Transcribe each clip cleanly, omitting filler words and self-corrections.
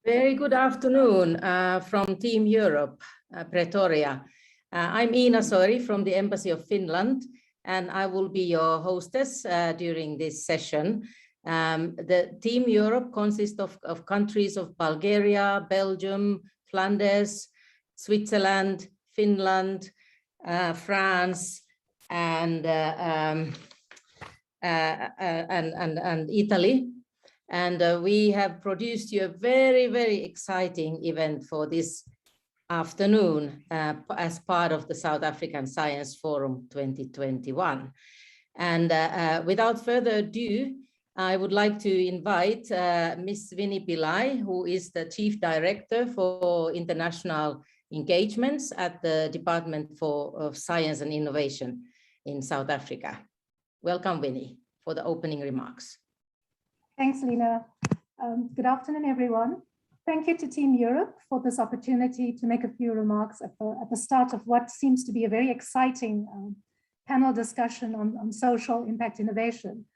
Very good afternoon from Team Europe, Pretoria. I'm Ina Sori from the Embassy of Finland, and I will be your hostess during this session. The Team Europe consists of countries of Bulgaria, Belgium, Flanders, Switzerland, Finland, France, and Italy. And we have produced you a very, very exciting event for this afternoon as part of the South African Science Forum 2021. And without further ado, I would like to invite Ms. Winnie Pillai, who is the Chief Director for International Engagements at the Department of Science and Innovation in South Africa. Welcome, Winnie, for the opening remarks. Thanks, Lena. Good afternoon, everyone. Thank you to Team Europe for this opportunity to make a few remarks at the start of what seems to be a very exciting panel discussion on social impact innovation.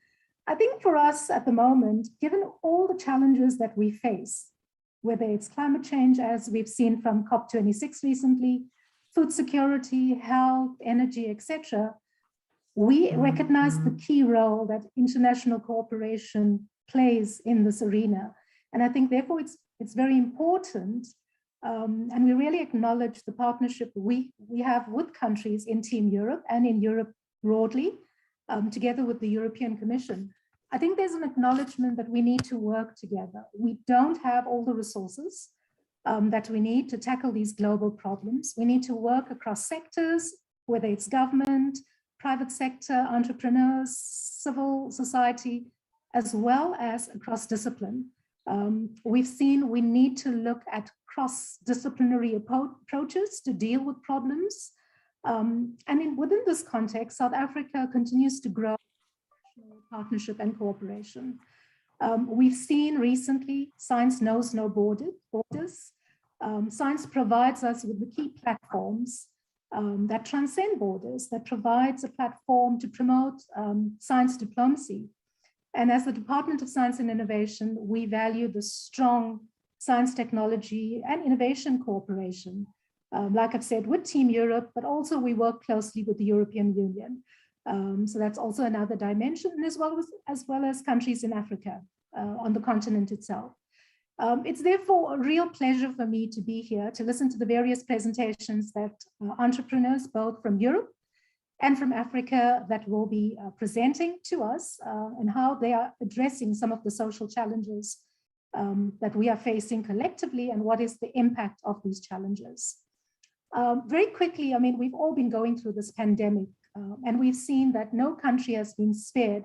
I think for us at the moment, given all the challenges that we face, whether it's climate change, as we've seen from COP26 recently, food security, health, energy, etc., we recognize the key role that international cooperation plays in this arena. And I think therefore it's very important, and we really acknowledge the partnership we have with countries in Team Europe and in Europe broadly, together with the European Commission. I think there's an acknowledgement that we need to work together. We don't have all the resources that we need to tackle these global problems. We need to work across sectors, whether it's government, private sector, entrepreneurs, civil society, as well as across discipline. We've seen we need to look at cross-disciplinary approaches to deal with problems. And within this context, South Africa continues to grow partnership and cooperation. We've seen recently, science knows no borders. Science provides us with the key platforms that transcend borders, that provides a platform to promote science diplomacy. And as the Department of Science and Innovation, we value the strong science, technology, and innovation cooperation. Like I've said, with Team Europe, but also we work closely with the European Union. So that's also another dimension, as well as countries in Africa, on the continent itself. It's therefore a real pleasure for me to be here to listen to the various presentations that entrepreneurs, both from Europe and from Africa, that will be presenting to us and how they are addressing some of the social challenges that we are facing collectively and what is the impact of these challenges. Very quickly, I mean, we've all been going through this pandemic and we've seen that no country has been spared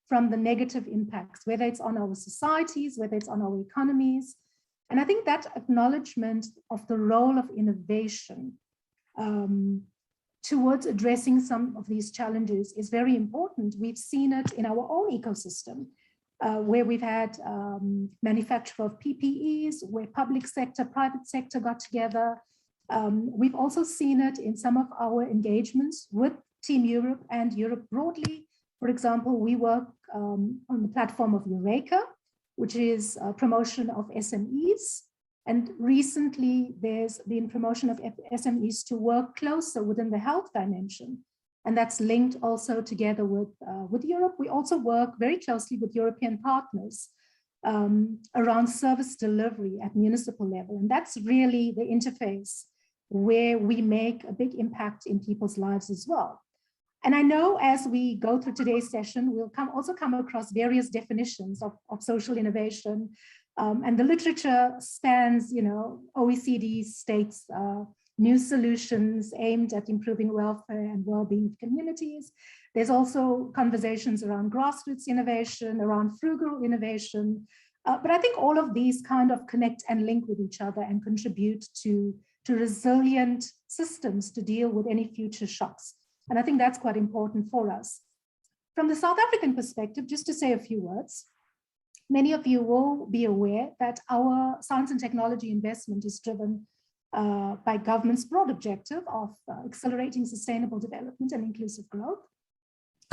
from the negative impacts, whether it's on our societies, whether it's on our economies. And I think that acknowledgement of the role of innovation towards addressing some of these challenges is very important. We've seen it in our own ecosystem, where we've had manufacture of PPEs, where public sector, private sector got together. We've also seen it in some of our engagements with Team Europe and Europe broadly. For example, we work on the platform of Eureka, which is a promotion of SMEs. And recently, there's been promotion of SMEs to work closer within the health dimension. And that's linked also together with Europe. We also work very closely with European partners around service delivery at municipal level. And that's really the interface where we make a big impact in people's lives as well. And I know as we go through today's session, we'll also come across various definitions of social innovation. And the literature spans, OECD states new solutions aimed at improving welfare and well-being of communities. There's also conversations around grassroots innovation, around frugal innovation. But I think all of these kind of connect and link with each other and contribute to resilient systems to deal with any future shocks. And I think that's quite important for us. From the South African perspective, just to say a few words, many of you will be aware that our science and technology investment is driven by government's broad objective of accelerating sustainable development and inclusive growth.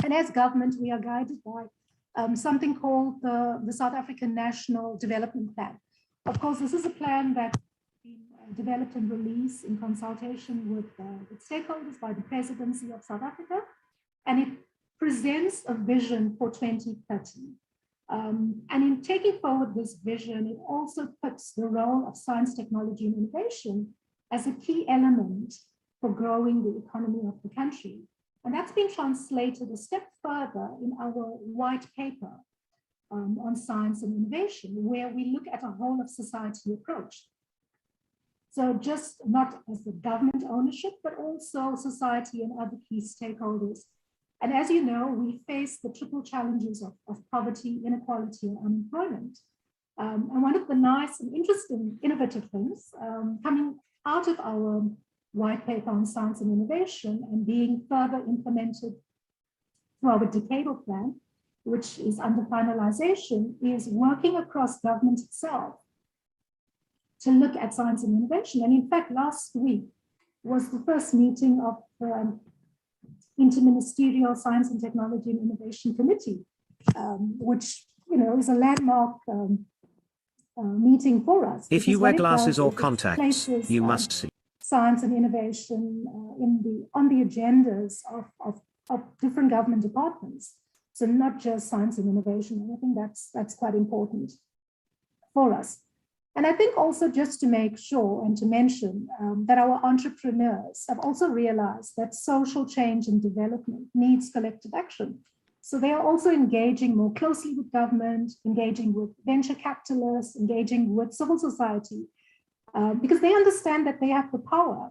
And as government, we are guided by something called the South African National Development Plan, Of course, this is a plan that's been developed and released in consultation with stakeholders by the Presidency of South Africa, and it presents a vision for 2030. And in taking forward this vision, it also puts the role of science, technology, and innovation as a key element for growing the economy of the country. And that's been translated a step further in our white paper on science and innovation, where we look at a whole of society approach. So just not as the government ownership, but also society and other key stakeholders. And as you know, we face the triple challenges of poverty, inequality, and unemployment. And one of the nice and interesting, innovative things coming out of our white paper on science and innovation and being further implemented through our decadal plan, which is under finalization, is working across government itself to look at science and innovation. And in fact, last week was the first meeting of the Interministerial Science and Technology and Innovation Committee, which is a landmark meeting for us. If you wear glasses or contacts, you must see science and innovation on the agendas of different government departments. So not just science and innovation. And I think that's quite important for us. And I think also just to make sure and to mention that our entrepreneurs have also realized that social change and development needs collective action. So they are also engaging more closely with government, engaging with venture capitalists, engaging with civil society, because they understand that they have the power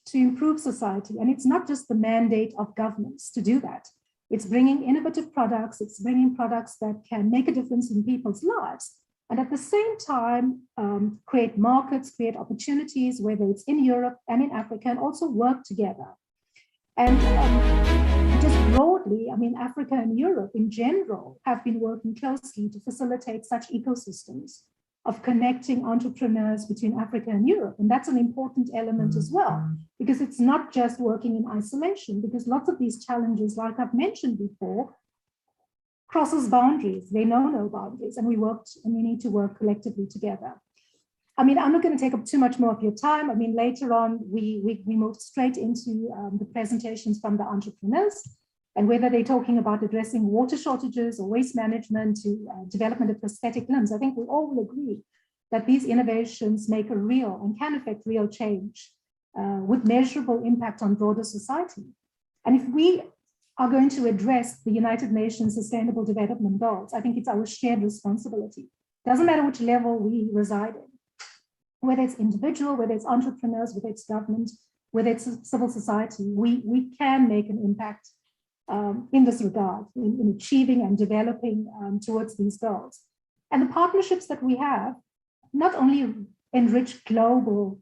to improve society. And it's not just the mandate of governments to do that. It's bringing innovative products, it's bringing products that can make a difference in people's lives. And at the same time, create markets, create opportunities, whether it's in Europe and in Africa, and also work together. And just broadly, I mean, Africa and Europe in general have been working closely to facilitate such ecosystems of connecting entrepreneurs between Africa and Europe. And that's an important element as well, because it's not just working in isolation, because lots of these challenges, like I've mentioned before, crosses boundaries. They know no boundaries, and we need to work collectively together. I mean, I'm not going to take up too much more of your time. I mean, later on, we moved straight into the presentations from the entrepreneurs, and whether they're talking about addressing water shortages or waste management to development of prosthetic limbs, I think we all will agree that these innovations make a real and can affect real change with measurable impact on broader society. And if we are going to address the United Nations Sustainable Development Goals, I think it's our shared responsibility. Doesn't matter which level we reside in, whether it's individual, whether it's entrepreneurs, whether it's government, whether it's civil society, we can make an impact in this regard, in achieving and developing towards these goals. And the partnerships that we have not only enrich global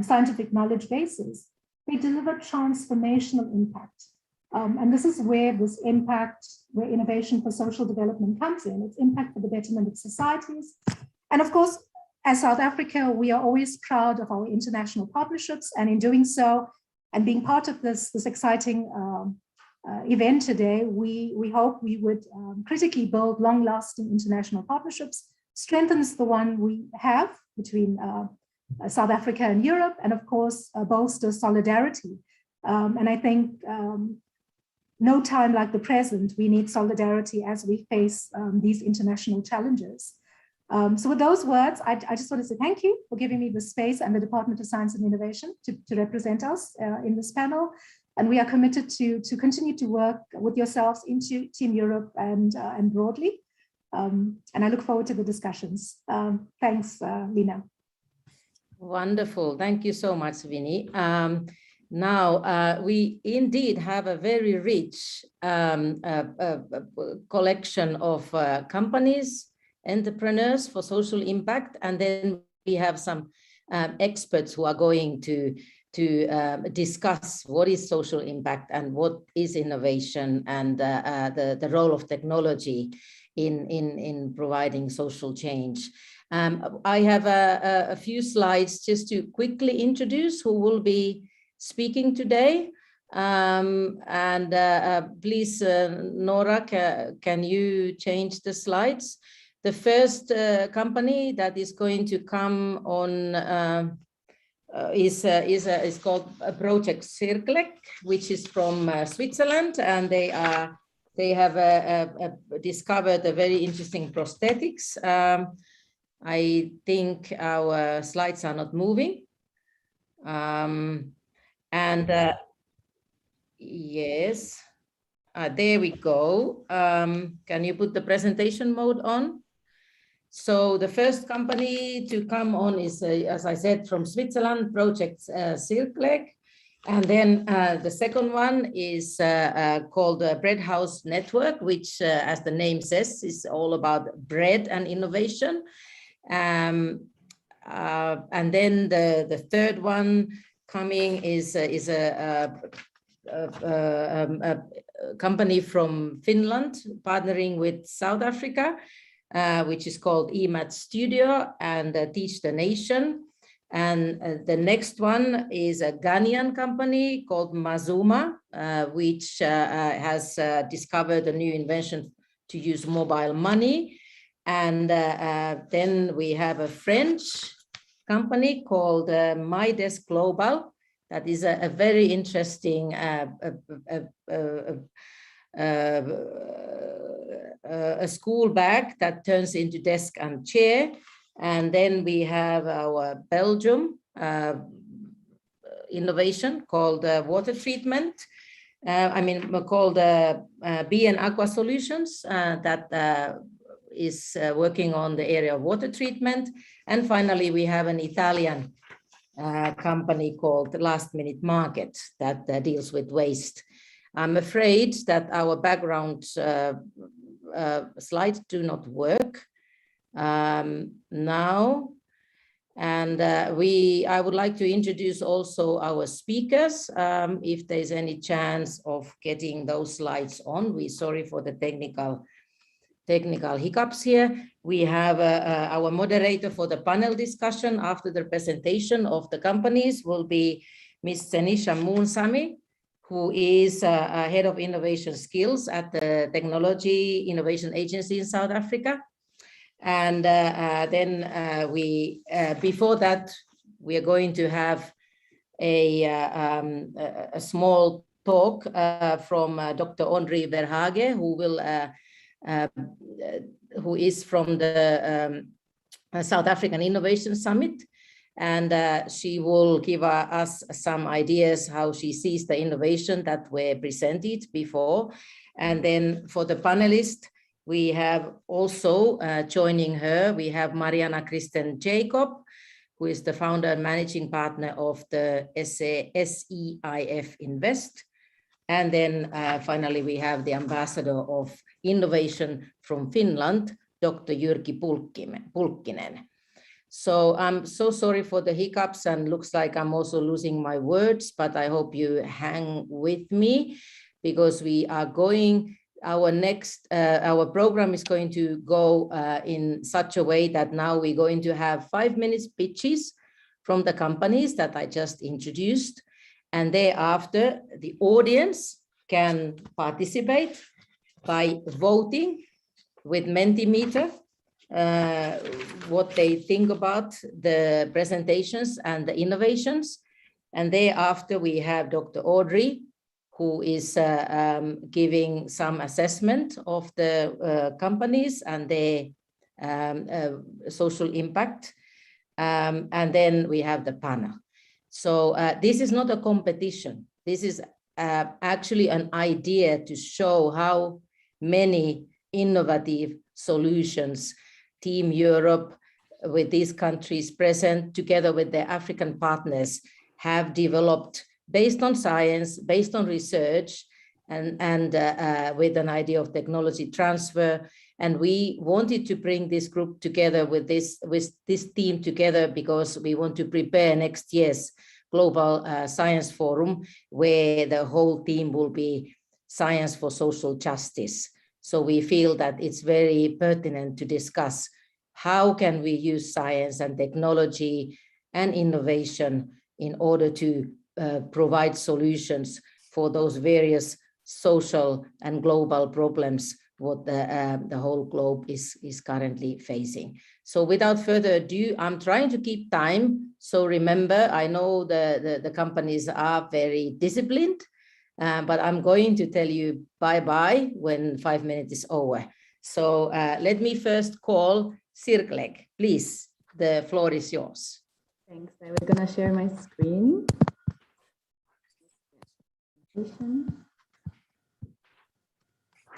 scientific knowledge bases, they deliver transformational impact. And this is where this impact, where innovation for social development comes in. It's impact for the betterment of societies. And of course, as South Africa, we are always proud of our international partnerships. And in doing so, and being part of this exciting event today, we hope we would critically build long-lasting international partnerships, strengthens the one we have between South Africa and Europe, and of course, bolster solidarity. And I think no time like the present, we need solidarity as we face these international challenges. So with those words, I just want to say thank you for giving me the space and the Department of Science and Innovation to represent us in this panel. And we are committed to continue to work with yourselves into Team Europe and broadly. And I look forward to the discussions. Thanks, Lina. Wonderful. Thank you so much, Vinnie. Now, we indeed have a very rich collection of companies, entrepreneurs for social impact, and then we have some experts who are going to discuss what is social impact and what is innovation and the role of technology in providing social change. I have a few slides just to quickly introduce who will be speaking today. Please, Nora, can you change the slides? The first company that is going to come on is called Project Circlec, which is from Switzerland, and they have discovered a very interesting prosthetics. I think our slides are not moving. Yes, there we go. Can you put the presentation mode on? So the first company to come on is, as I said, from Switzerland, Project Circlec. And then the second one is called Bread House Network, which, as the name says, is all about bread and innovation. And then the third one coming is a company from Finland partnering with South Africa, which is called eMath Studio and Teach the Nation. And the next one is a Ghanaian company called Mazuma, which has discovered a new invention to use mobile money. And then we have a French company called MyDesk Global. That is a very interesting a school bag that turns into desk and chair. And then we have our Belgium innovation called water treatment. Called B&, Aqua Solutions that is working on the area of water treatment. And finally, we have an Italian company called Last Minute Market that deals with waste. I'm afraid that our background slides do not work now. And I would like to introduce also our speakers. If there's any chance of getting those slides on, we're sorry for the technical hiccups here. We have our moderator for the panel discussion after the presentation of the companies will be Ms. Senisha Moonsamy, who is head of innovation skills at the Technology Innovation Agency in South Africa. And then before that, we are going to have a small talk from Dr. Audrey Verhage, who is from the South African Innovation Summit. And she will give us some ideas how she sees the innovation that were presented before. And then for the panelists, we have also joining her, we have Mariana Kristen Jacob, who is the founder and managing partner of the SEIF Invest. And then finally, we have the ambassador of innovation from Finland, Dr. Jyrki Pulkkinen. So I'm so sorry for the hiccups and looks like I'm also losing my words, but I hope you hang with me because we are going, our program is going to go in such a way that now we're going to have 5 minutes pitches from the companies that I just introduced. And thereafter, the audience can participate by voting with Mentimeter what they think about the presentations and the innovations. And thereafter, we have Dr. Audrey, who is giving some assessment of the companies and their social impact. And then we have the panel. So this is not a competition. This is actually an idea to show how many innovative solutions Team Europe with these countries present together with their African partners have developed based on science, based on research, and with an idea of technology transfer. And we wanted to bring this group together with this team together because we want to prepare next year's Global Science Forum, where the whole team will be Science for Social Justice. So we feel that it's very pertinent to discuss how can we use science and technology and innovation in order to provide solutions for those various social and global problems what the whole globe is currently facing. So without further ado, I'm trying to keep time. So remember, I know the companies are very disciplined, but I'm going to tell you bye-bye when 5 minutes is over. So let me first call Sirklek. Please, the floor is yours. Thanks. I was going to share my screen.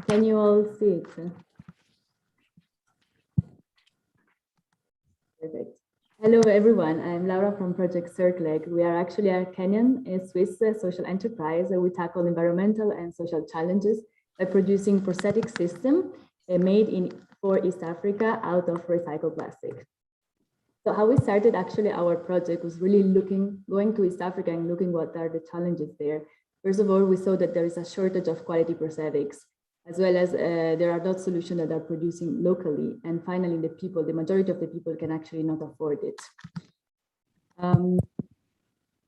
Can you all see it? Perfect. Hello, everyone. I'm Laura from Project Circleg. We are actually a Kenyan, a Swiss social enterprise. We tackle environmental and social challenges by producing prosthetic systems made for East Africa out of recycled plastic. So how we started actually our project was really going to East Africa and looking what are the challenges there. First of all, we saw that there is a shortage of quality prosthetics, as well as there are not solutions that are producing locally. And finally, the majority of the people can actually not afford it.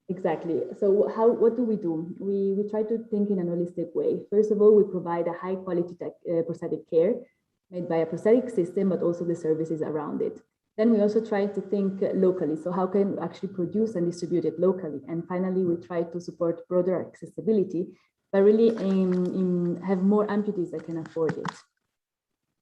Exactly. So what do? We try to think in an holistic way. First of all, we provide a high quality prosthetic care made by a prosthetic system, but also the services around it. Then we also try to think locally. So how can we actually produce and distribute it locally? And finally, we try to support broader accessibility, but really have more amputees that can afford it.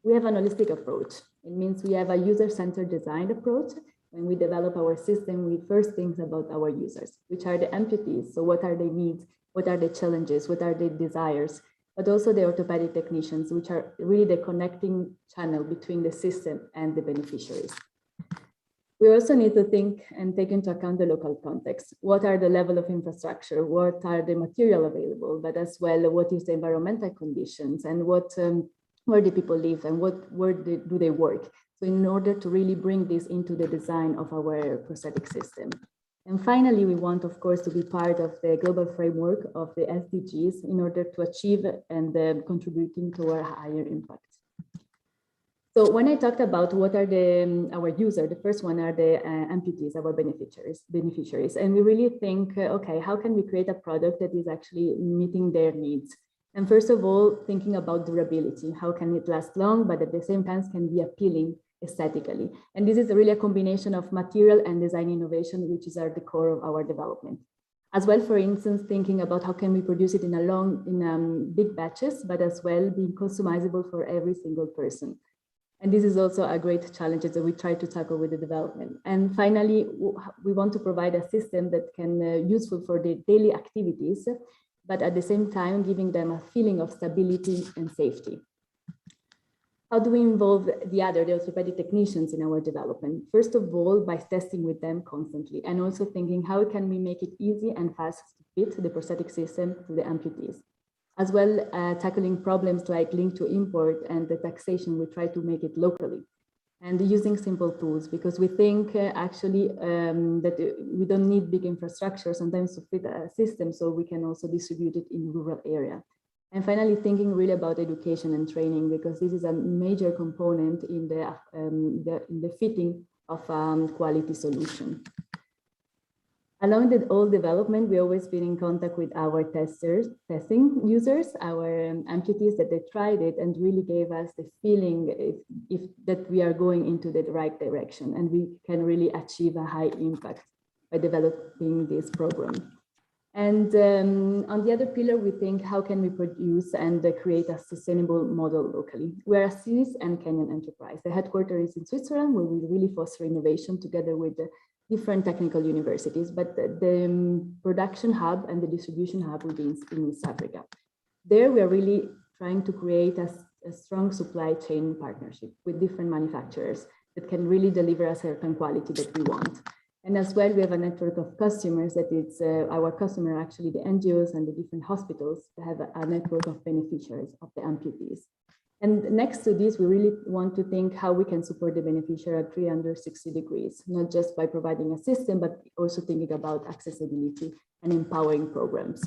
We have an holistic approach. It means we have a user-centered design approach. When we develop our system, we first think about our users, which are the amputees. So what are their needs? What are the challenges? What are their desires? But also the orthopedic technicians, which are really the connecting channel between the system and the beneficiaries. We also need to think and take into account the local context. What are the level of infrastructure? What are the material available? But as well, what is the environmental conditions and where do people live and where do they work? So in order to really bring this into the design of our prosthetic system. And finally, we want, of course, to be part of the global framework of the SDGs in order to achieve and contributing to our higher impact. So when I talked about what are our users, the first one are the amputees, our beneficiaries. And we really think, okay, how can we create a product that is actually meeting their needs? And first of all, thinking about durability, how can it last long, but at the same time can be appealing aesthetically. And this is really a combination of material and design innovation, which is at the core of our development. As well, for instance, thinking about how can we produce it in big batches, but as well being customizable for every single person. And this is also a great challenge that we try to tackle with the development. And finally, we want to provide a system that can useful for the daily activities, but at the same time, giving them a feeling of stability and safety. How do we involve the orthopedic technicians in our development? First of all, by testing with them constantly, and also thinking how can we make it easy and fast to fit the prosthetic system to the amputees. As well, tackling problems like linked to import and the taxation, we try to make it locally. And using simple tools, because we think actually that we don't need big infrastructure sometimes to fit a system, so we can also distribute it in rural area. And finally, thinking really about education and training, because this is a major component in the fitting of quality solution. Along the whole development, we always been in contact with our testing users, our amputees that they tried it and really gave us the feeling that we are going into the right direction and we can really achieve a high impact by developing this program. And on the other pillar, we think how can we produce and create a sustainable model locally. We're a Swiss and Kenyan enterprise. The headquarters is in Switzerland, where we really foster innovation together with the different technical universities, but the production hub and the distribution hub will be in East Africa. There, we are really trying to create a strong supply chain partnership with different manufacturers that can really deliver a certain quality that we want. And as well, we have a network of customers that it's our customer, actually the NGOs and the different hospitals have a network of beneficiaries of the amputees. And next to this, we really want to think how we can support the beneficiary at 360 degrees, not just by providing a system, but also thinking about accessibility and empowering programs.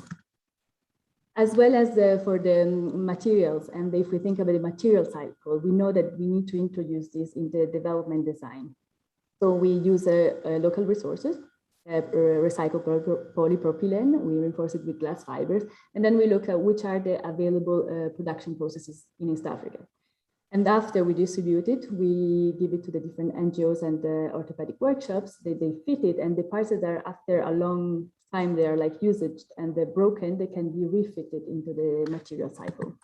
As well as for the materials, and if we think about the material cycle, we know that we need to introduce this in the development design. So we use local resources, recycled polypropylene. We reinforce it with glass fibers. And then we look at which are the available production processes in East Africa. And after we distribute it, we give it to the different NGOs and the orthopedic workshops. They fit it, and the parts that are after a long time, they are like usaged and they're broken, they can be refitted into the material cycle.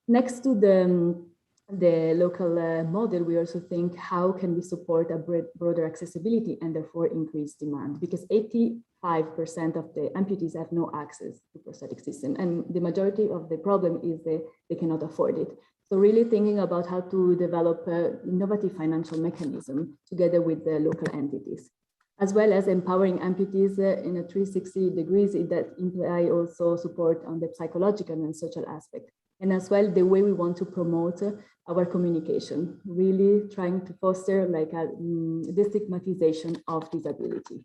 Next to the local model, we also think how can we support a broader accessibility and therefore increase demand, because 85% of the amputees have no access to prosthetic system, and the majority of the problem is they cannot afford it. So really thinking about how to develop an innovative financial mechanism together with the local entities, as well as empowering amputees in a 360 degrees that imply also support on the psychological and social aspect. And as well, the way we want to promote our communication, really trying to foster like a destigmatization of disability.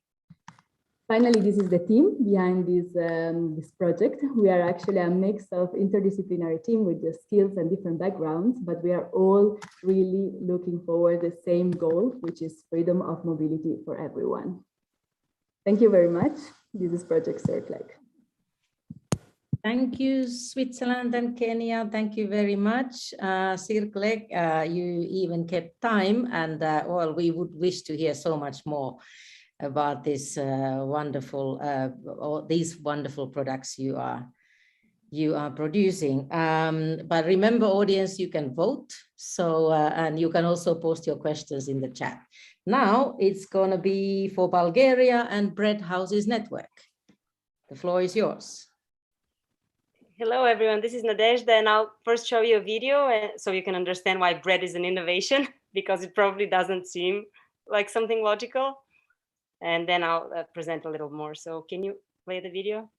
Finally, this is the team behind this project. We are actually a mix of interdisciplinary team with the skills and different backgrounds, but we are all really looking forward to the same goal, which is freedom of mobility for everyone. Thank you very much. This is Project CIRCLEC. Thank you, Switzerland and Kenya. Thank you very much. CIRCLEC, you even kept time, and well, we would wish to hear so much more about this these wonderful products you are producing. But remember, audience, you can vote. So and you can also post your questions in the chat. Now it's going to be for Bulgaria and Bread Houses Network. The floor is yours. Hello, everyone. This is Nadezhda, and I'll first show you a video so you can understand why bread is an innovation, because it probably doesn't seem like something logical. And then I'll present a little more. So can you play the video?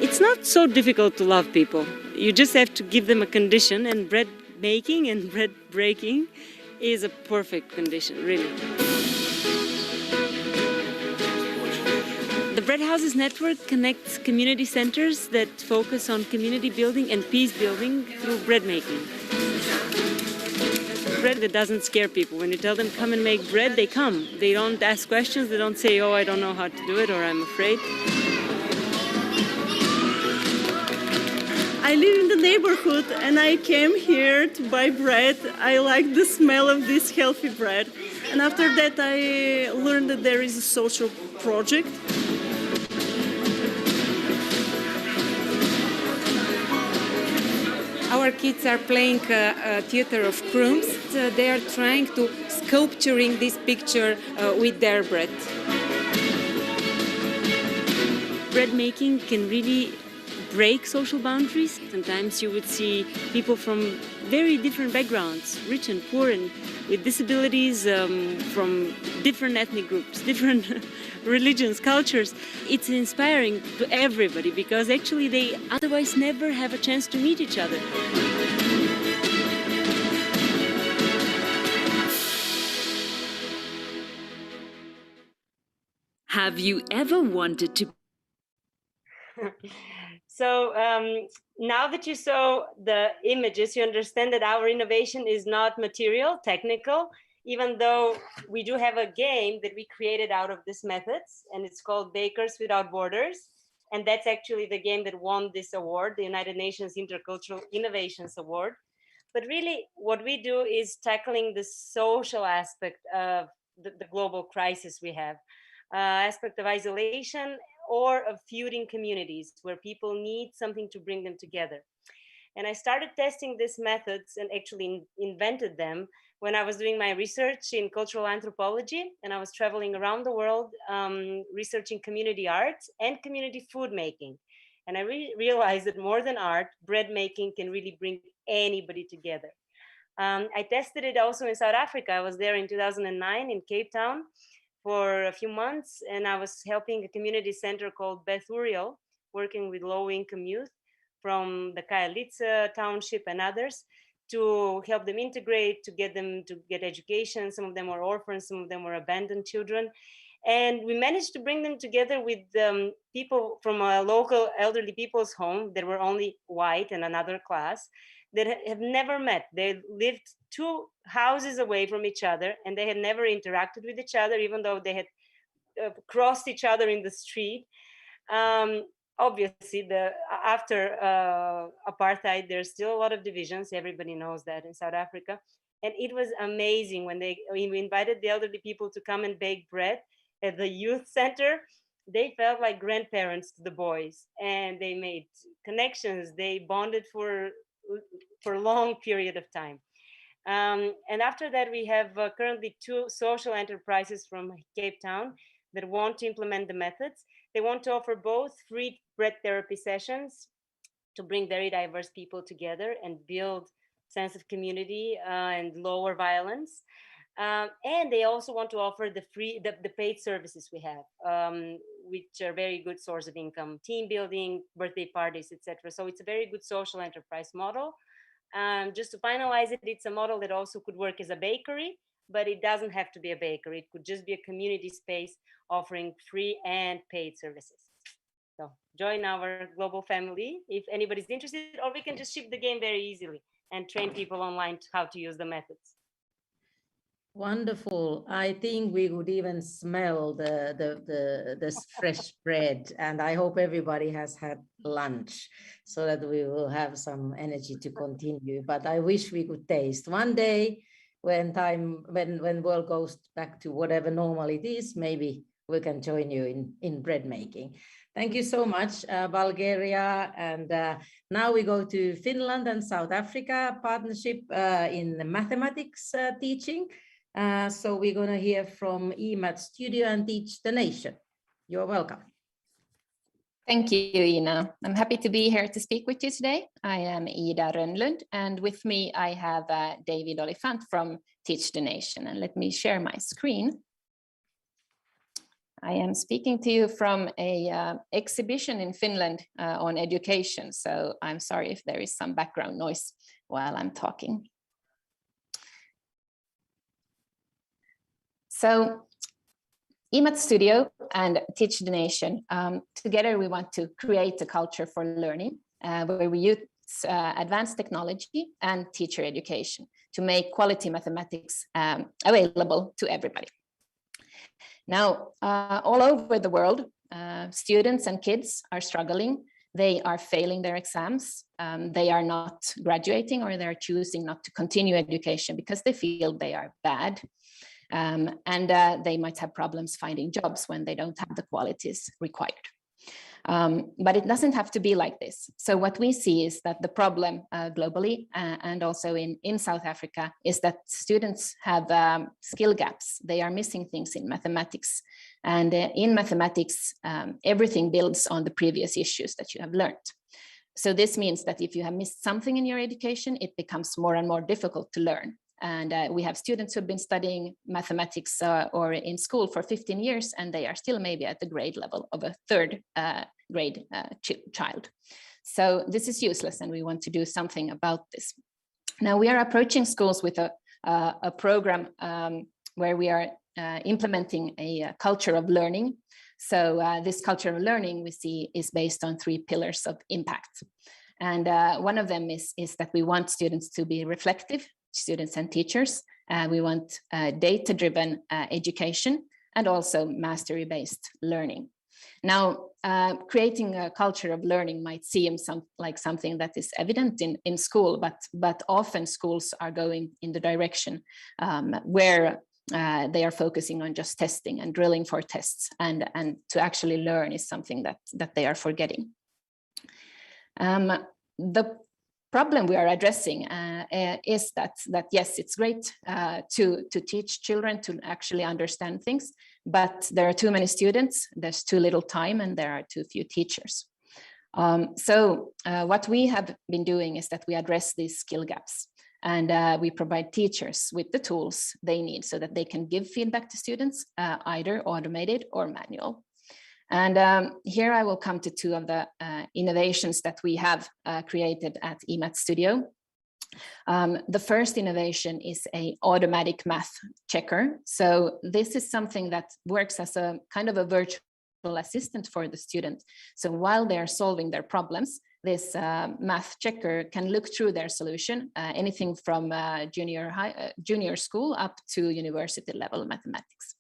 It's not so difficult to love people. You just have to give them a condition, and bread making and bread breaking is a perfect condition, really. The Bread Houses Network connects community centers that focus on community building and peace building through bread making. Bread that doesn't scare people. When you tell them come and make bread, they come. They don't ask questions. They don't say, oh, I don't know how to do it, or I'm afraid. I live in the neighborhood and I came here to buy bread. I like the smell of this healthy bread. And after that, I learned that there is a social project. Our kids are playing a theater of crumbs. They are trying to sculpturing this picture with their bread. Bread making can really break social boundaries. Sometimes you would see people from very different backgrounds, rich and poor, and with disabilities, from different ethnic groups, different religions, cultures. It's inspiring to everybody because actually they otherwise never have a chance to meet each other. Have you ever wanted to? So now that you saw the images, you understand that our innovation is not material, technical, even though we do have a game that we created out of these methods, and it's called Bakers Without Borders. And that's actually the game that won this award, the United Nations Intercultural Innovations Award. But really what we do is tackling the social aspect of the global crisis we have, aspect of isolation or of feuding communities where people need something to bring them together. And I started testing these methods and actually invented them when I was doing my research in cultural anthropology, and I was traveling around the world researching community arts and community food making. And I realized that more than art, bread making can really bring anybody together. I tested it also in South Africa. I was there in 2009 in Cape Town for a few months, and I was helping a community center called Beth Uriel, working with low-income youth from the Kajalica township and others, to help them integrate, to get them to get education. Some of them were orphans, some of them were abandoned children. And we managed to bring them together with people from a local elderly people's home that were only white and another class that have never met. They lived 2 houses away from each other, and they had never interacted with each other, even though they had crossed each other in the street. Obviously, after apartheid, there's still a lot of divisions. Everybody knows that in South Africa. And it was amazing when we invited the elderly people to come and bake bread at the youth center. They felt like grandparents to the boys, and they made connections. They bonded for a long period of time. And after that, we have currently 2 social enterprises from Cape Town that want to implement the methods. They want to offer both free bread therapy sessions to bring very diverse people together and build sense of community and lower violence. And they also want to offer the paid services we have, which are very good source of income, team building, birthday parties, etc. So it's a very good social enterprise model. Just to finalize it, it's a model that also could work as a bakery, but it doesn't have to be a bakery. It could just be a community space offering free and paid services. So join our global family if anybody's interested, or we can just ship the game very easily and train people online how to use the methods. Wonderful. I think we would even smell the fresh bread, and I hope everybody has had lunch so that we will have some energy to continue. But I wish we could taste one day when world goes back to whatever normal it is. Maybe we can join you in bread making. Thank you so much, Bulgaria. And now we go to Finland and South Africa partnership in the mathematics teaching. So we're going to hear from eMath Studio and Teach the Nation. You're welcome. Thank you, Ina. I'm happy to be here to speak with you today. I am Ida Rönnlund, and with me I have David Oliphant from Teach the Nation. And let me share my screen. I am speaking to you from a exhibition in Finland on education, so I'm sorry if there is some background noise while I'm talking. So eMath Studio and Teach the Nation, together we want to create a culture for learning where we use advanced technology and teacher education to make quality mathematics available to everybody. Now, all over the world, students and kids are struggling. They are failing their exams. They are not graduating, or they're choosing not to continue education because they feel they are bad. And they might have problems finding jobs when they don't have the qualities required. But it doesn't have to be like this. So what we see is that the problem globally and also in South Africa is that students have skill gaps. They are missing things in mathematics. And in mathematics, everything builds on the previous issues that you have learned. So this means that if you have missed something in your education, it becomes more and more difficult to learn. And we have students who have been studying mathematics or in school for 15 years, and they are still maybe at the grade level of a third grade child. So this is useless, and we want to do something about this. Now we are approaching schools with a program where we are implementing a culture of learning. So this culture of learning we see is based on 3 pillars of impact. And one of them is that we want students to be reflective, students and teachers. We want data-driven education and also mastery-based learning. Now, creating a culture of learning might seem like something that is evident in school, but often schools are going in the direction where they are focusing on just testing and drilling for tests, and to actually learn is something that they are forgetting. The problem we are addressing is that yes, it's great to teach children to actually understand things, but there are too many students, there's too little time, and there are too few teachers. So what we have been doing is that we address these skill gaps. And we provide teachers with the tools they need so that they can give feedback to students, either automated or manual. And here I will come to two of the innovations that we have created at eMath Studio. The first innovation is an automatic math checker. So this is something that works as a kind of a virtual assistant for the student. So while they're solving their problems, this math checker can look through their solution, anything from junior school up to university level mathematics.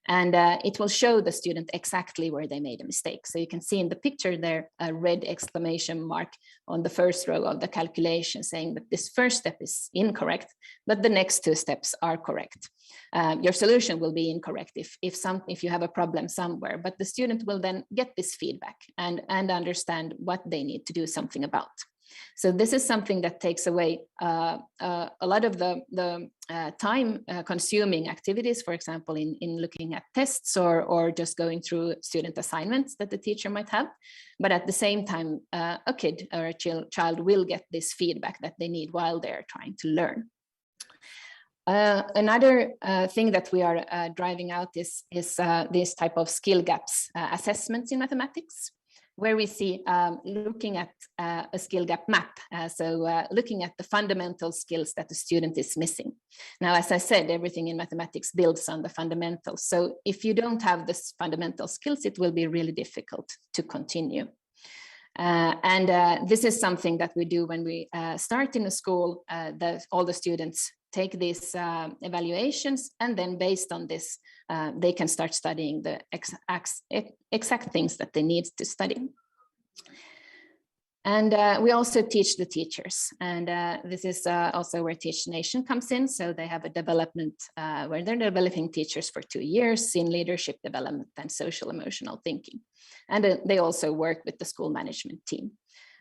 And it will show the student exactly where they made a mistake. So you can see in the picture there a red exclamation mark on the first row of the calculation saying that this first step is incorrect, but the next two steps are correct. Your solution will be incorrect if you have a problem somewhere, but the student will then get this feedback and understand what they need to do something about. So this is something that takes away a lot of the time consuming activities, for example, in looking at tests or just going through student assignments that the teacher might have. But at the same time, a kid or a child will get this feedback that they need while they're trying to learn. Another thing that we are driving out is this type of skill gaps assessments in mathematics, where we see looking at a skill gap map. Looking at the fundamental skills that the student is missing. Now, as I said, everything in mathematics builds on the fundamentals. So if you don't have this fundamental skills, it will be really difficult to continue. This is something that we do when we start in a school, that all the students take these evaluations, and then based on this, they can start studying the exact things that they need to study. And we also teach the teachers, and this is also where Teach Nation comes in. So they have a development where they're developing teachers for 2 years in leadership development and social emotional thinking. And they also work with the school management team.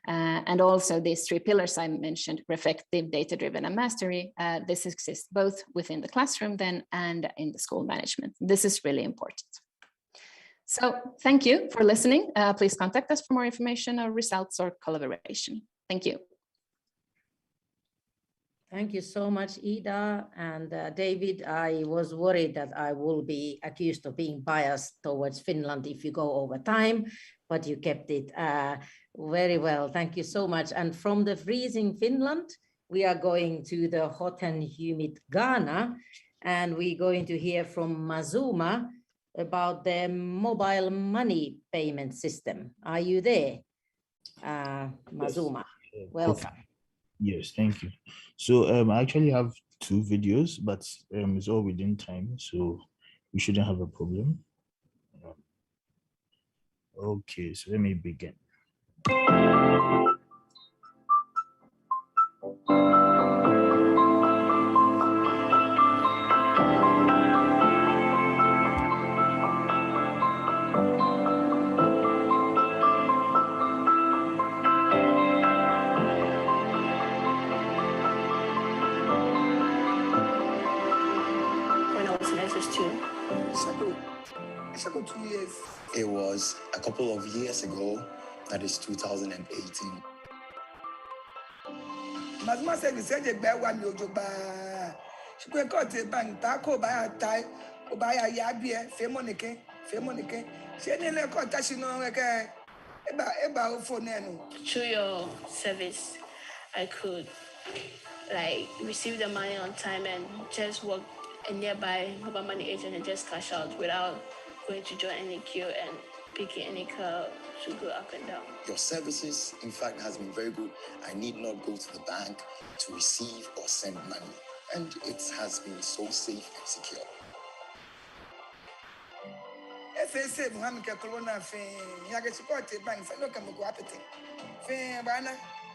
And also these 3 pillars I mentioned, reflective, data-driven, and mastery, this exists both within the classroom then and in the school management. This is really important. So thank you for listening. Please contact us for more information or results or collaboration. Thank you. Thank you so much, Ida. And David, I was worried that I will be accused of being biased towards Finland if you go over time, but you kept it very well. Thank you so much. And from the freezing Finland, we are going to the hot and humid Ghana, and we're going to hear from Mazuma about the mobile money payment system. Are you there, Mazuma? Yes. Welcome. Yes, thank you. So I actually have 2 videos, but it's all within time, so we shouldn't have a problem. Okay, so let me begin. Second 2 years. It was a couple of years ago, that is 2018. Mazuma said the said one yojoba. She could cut a bank, taco by a tie, or by a yabie, femonike. She didn't cut Tashino like about for Nano. Through your service, I could receive the money on time and just walk a nearby mobile money agent and just cash out without going to join any queue and picking any car to go up and down. Your services, in fact, has been very good. I need not go to the bank to receive or send money. And it has been so safe and secure. FSA Muhammad Corona Yagachikote Bank, Sanokamuapete. Bana,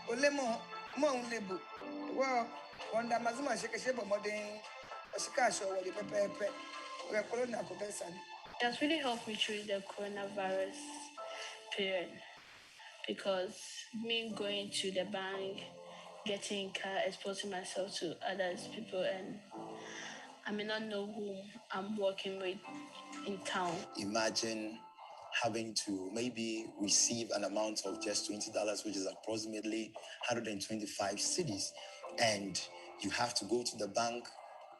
Olemo, Mon Lebu. Well, one that Mazuma Shakashebo Modern, Oshikasho, or the Pepe, where Corona Cobesan. It has really helped me through the coronavirus period because me going to the bank, getting car, exposing myself to others people, and I may not know who I'm working with in town. Imagine having to maybe receive an amount of just $20, which is approximately 125 cedis, and you have to go to the bank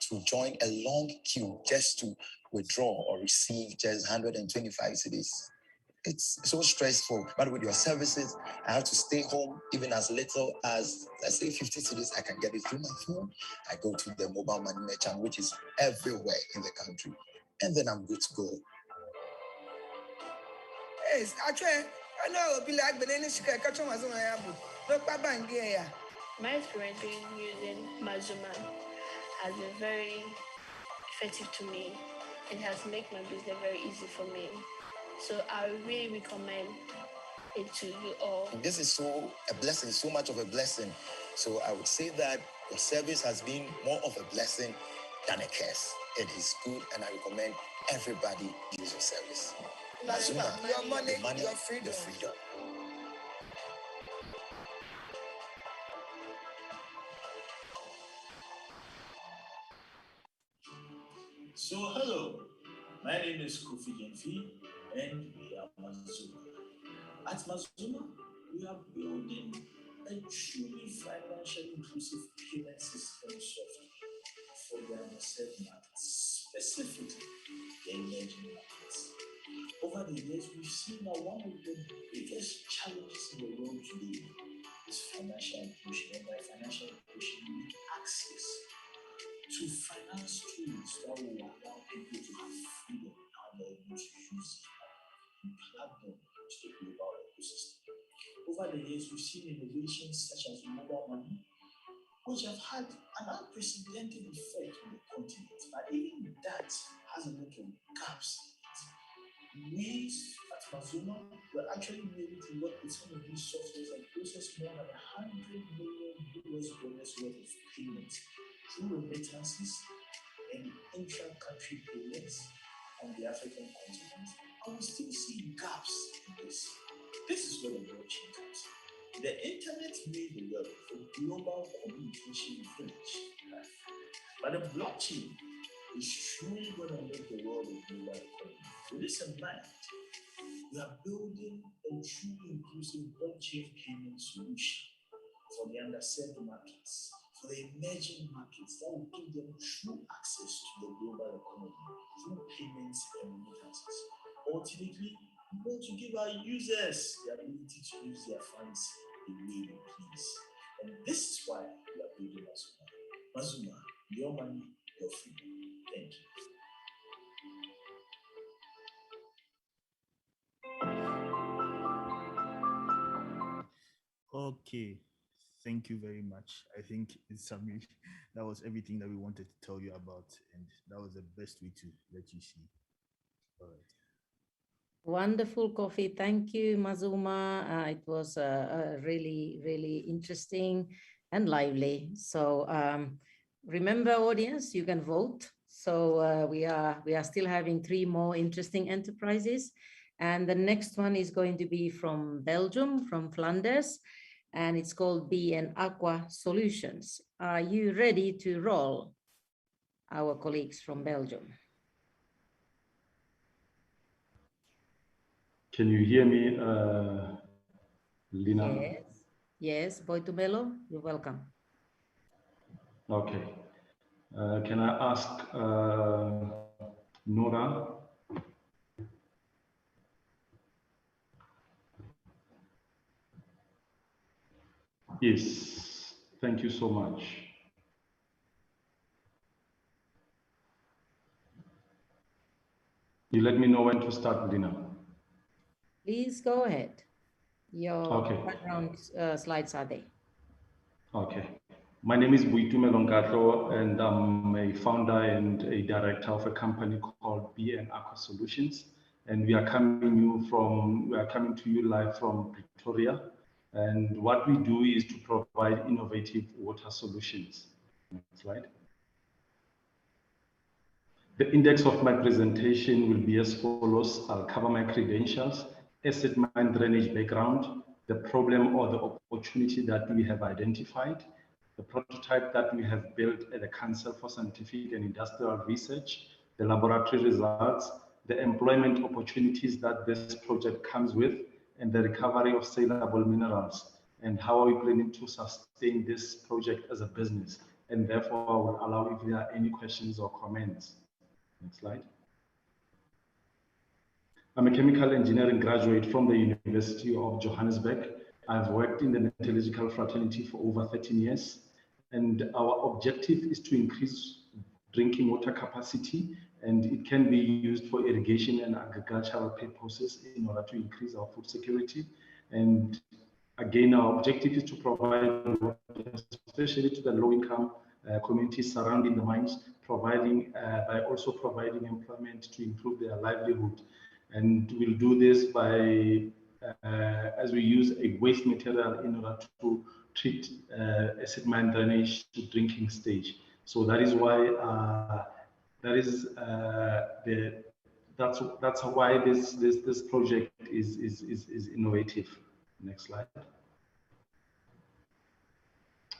to join a long queue just to withdraw or receive just 125 cedis. It's so stressful. But with your services, I have to stay home even as little as, let's say, 50 cedis. I can get it through my phone. I go to the mobile money merchant, which is everywhere in the country, and then I'm good to go. Yes, actually, I know it'll be like Benenica catching Mazuma. My experience using Mazuma has been very effective to me and has made my business very easy for me. So I really recommend it to you all. This is so a blessing, so much of a blessing. So I would say that your service has been more of a blessing than a curse. It is good, and I recommend everybody use your service. Mazuma, your money, your freedom. Your freedom. So hello, my name is Kofi Genfi, and we are Mazuma. At Mazuma, we are building a truly financially inclusive payment system software for the underserved markets, specifically the emerging markets. Over the years, we've seen that one of the biggest challenges in the world today is financial inclusion. And by financial inclusion, we need access to finance tools that will allow people to have freedom how they're able to use it and plug them to the global ecosystem. Over the years, we've seen innovations such as mobile money, which have had an unprecedented effect on the continent. But even that has a lot of gaps in it. We at Mazuma were actually able to work with some of these softwares and process more than $100 million worth of payments through remittances and intra-country payments on the African continent. And we still see gaps in this. This is where the blockchain comes in. The internet made the world for global communication village. But the blockchain is truly going to make the world a global economy. With this in mind, we are building a truly inclusive blockchain payment solution for the underserved markets, for the emerging markets that will give them true access to the global economy through payments and remittances. Ultimately, we want to give our users the ability to use their funds the way they please. And this is why we are building Mazuma. Mazuma, your money, your freedom. Thank you. Okay, thank you very much. I think in summary, that was everything that we wanted to tell you about, and that was the best way to let you see. All right. Wonderful, Kofi. Thank you, Mazuma. It was really, really interesting and lively. So remember, audience, you can vote. So we are still having 3 more interesting enterprises. And the next one is going to be from Belgium, from Flanders, and it's called BN Aqua Solutions. Are you ready to roll, our colleagues from Belgium? Can you hear me, Lina? Yes, yes, Boitumelo, you're welcome. Okay. Can I ask Nora? Yes, thank you so much. You let me know when to start, Lina. Please go ahead. Your background slides are there. Okay. My name is Boitumelo Nkatlo, and I'm a founder and a director of a company called BN Aqua Solutions. And we are coming to you live from Pretoria. And what we do is to provide innovative water solutions. Next slide. The index of my presentation will be as follows. I'll cover my credentials, asset mine drainage background, the problem or the opportunity that we have identified, the prototype that we have built at the Council for Scientific and Industrial Research, the laboratory results, the employment opportunities that this project comes with, and the recovery of saleable minerals, and how are we planning to sustain this project as a business and therefore I will allow if there are any questions or comments. Next slide. I'm a chemical engineering graduate from the University of Johannesburg. I've worked in the metallurgical fraternity for over 13 years, and our objective is to increase drinking water capacity, and it can be used for irrigation and agricultural purposes in order to increase our food security. And again, our objective is to provide water, especially to the low-income communities surrounding the mines, by also providing employment to improve their livelihood. And we'll do this by, as we use a waste material in order to treat acid mine drainage to drinking stage. So that is why that's why this project is innovative. Next slide.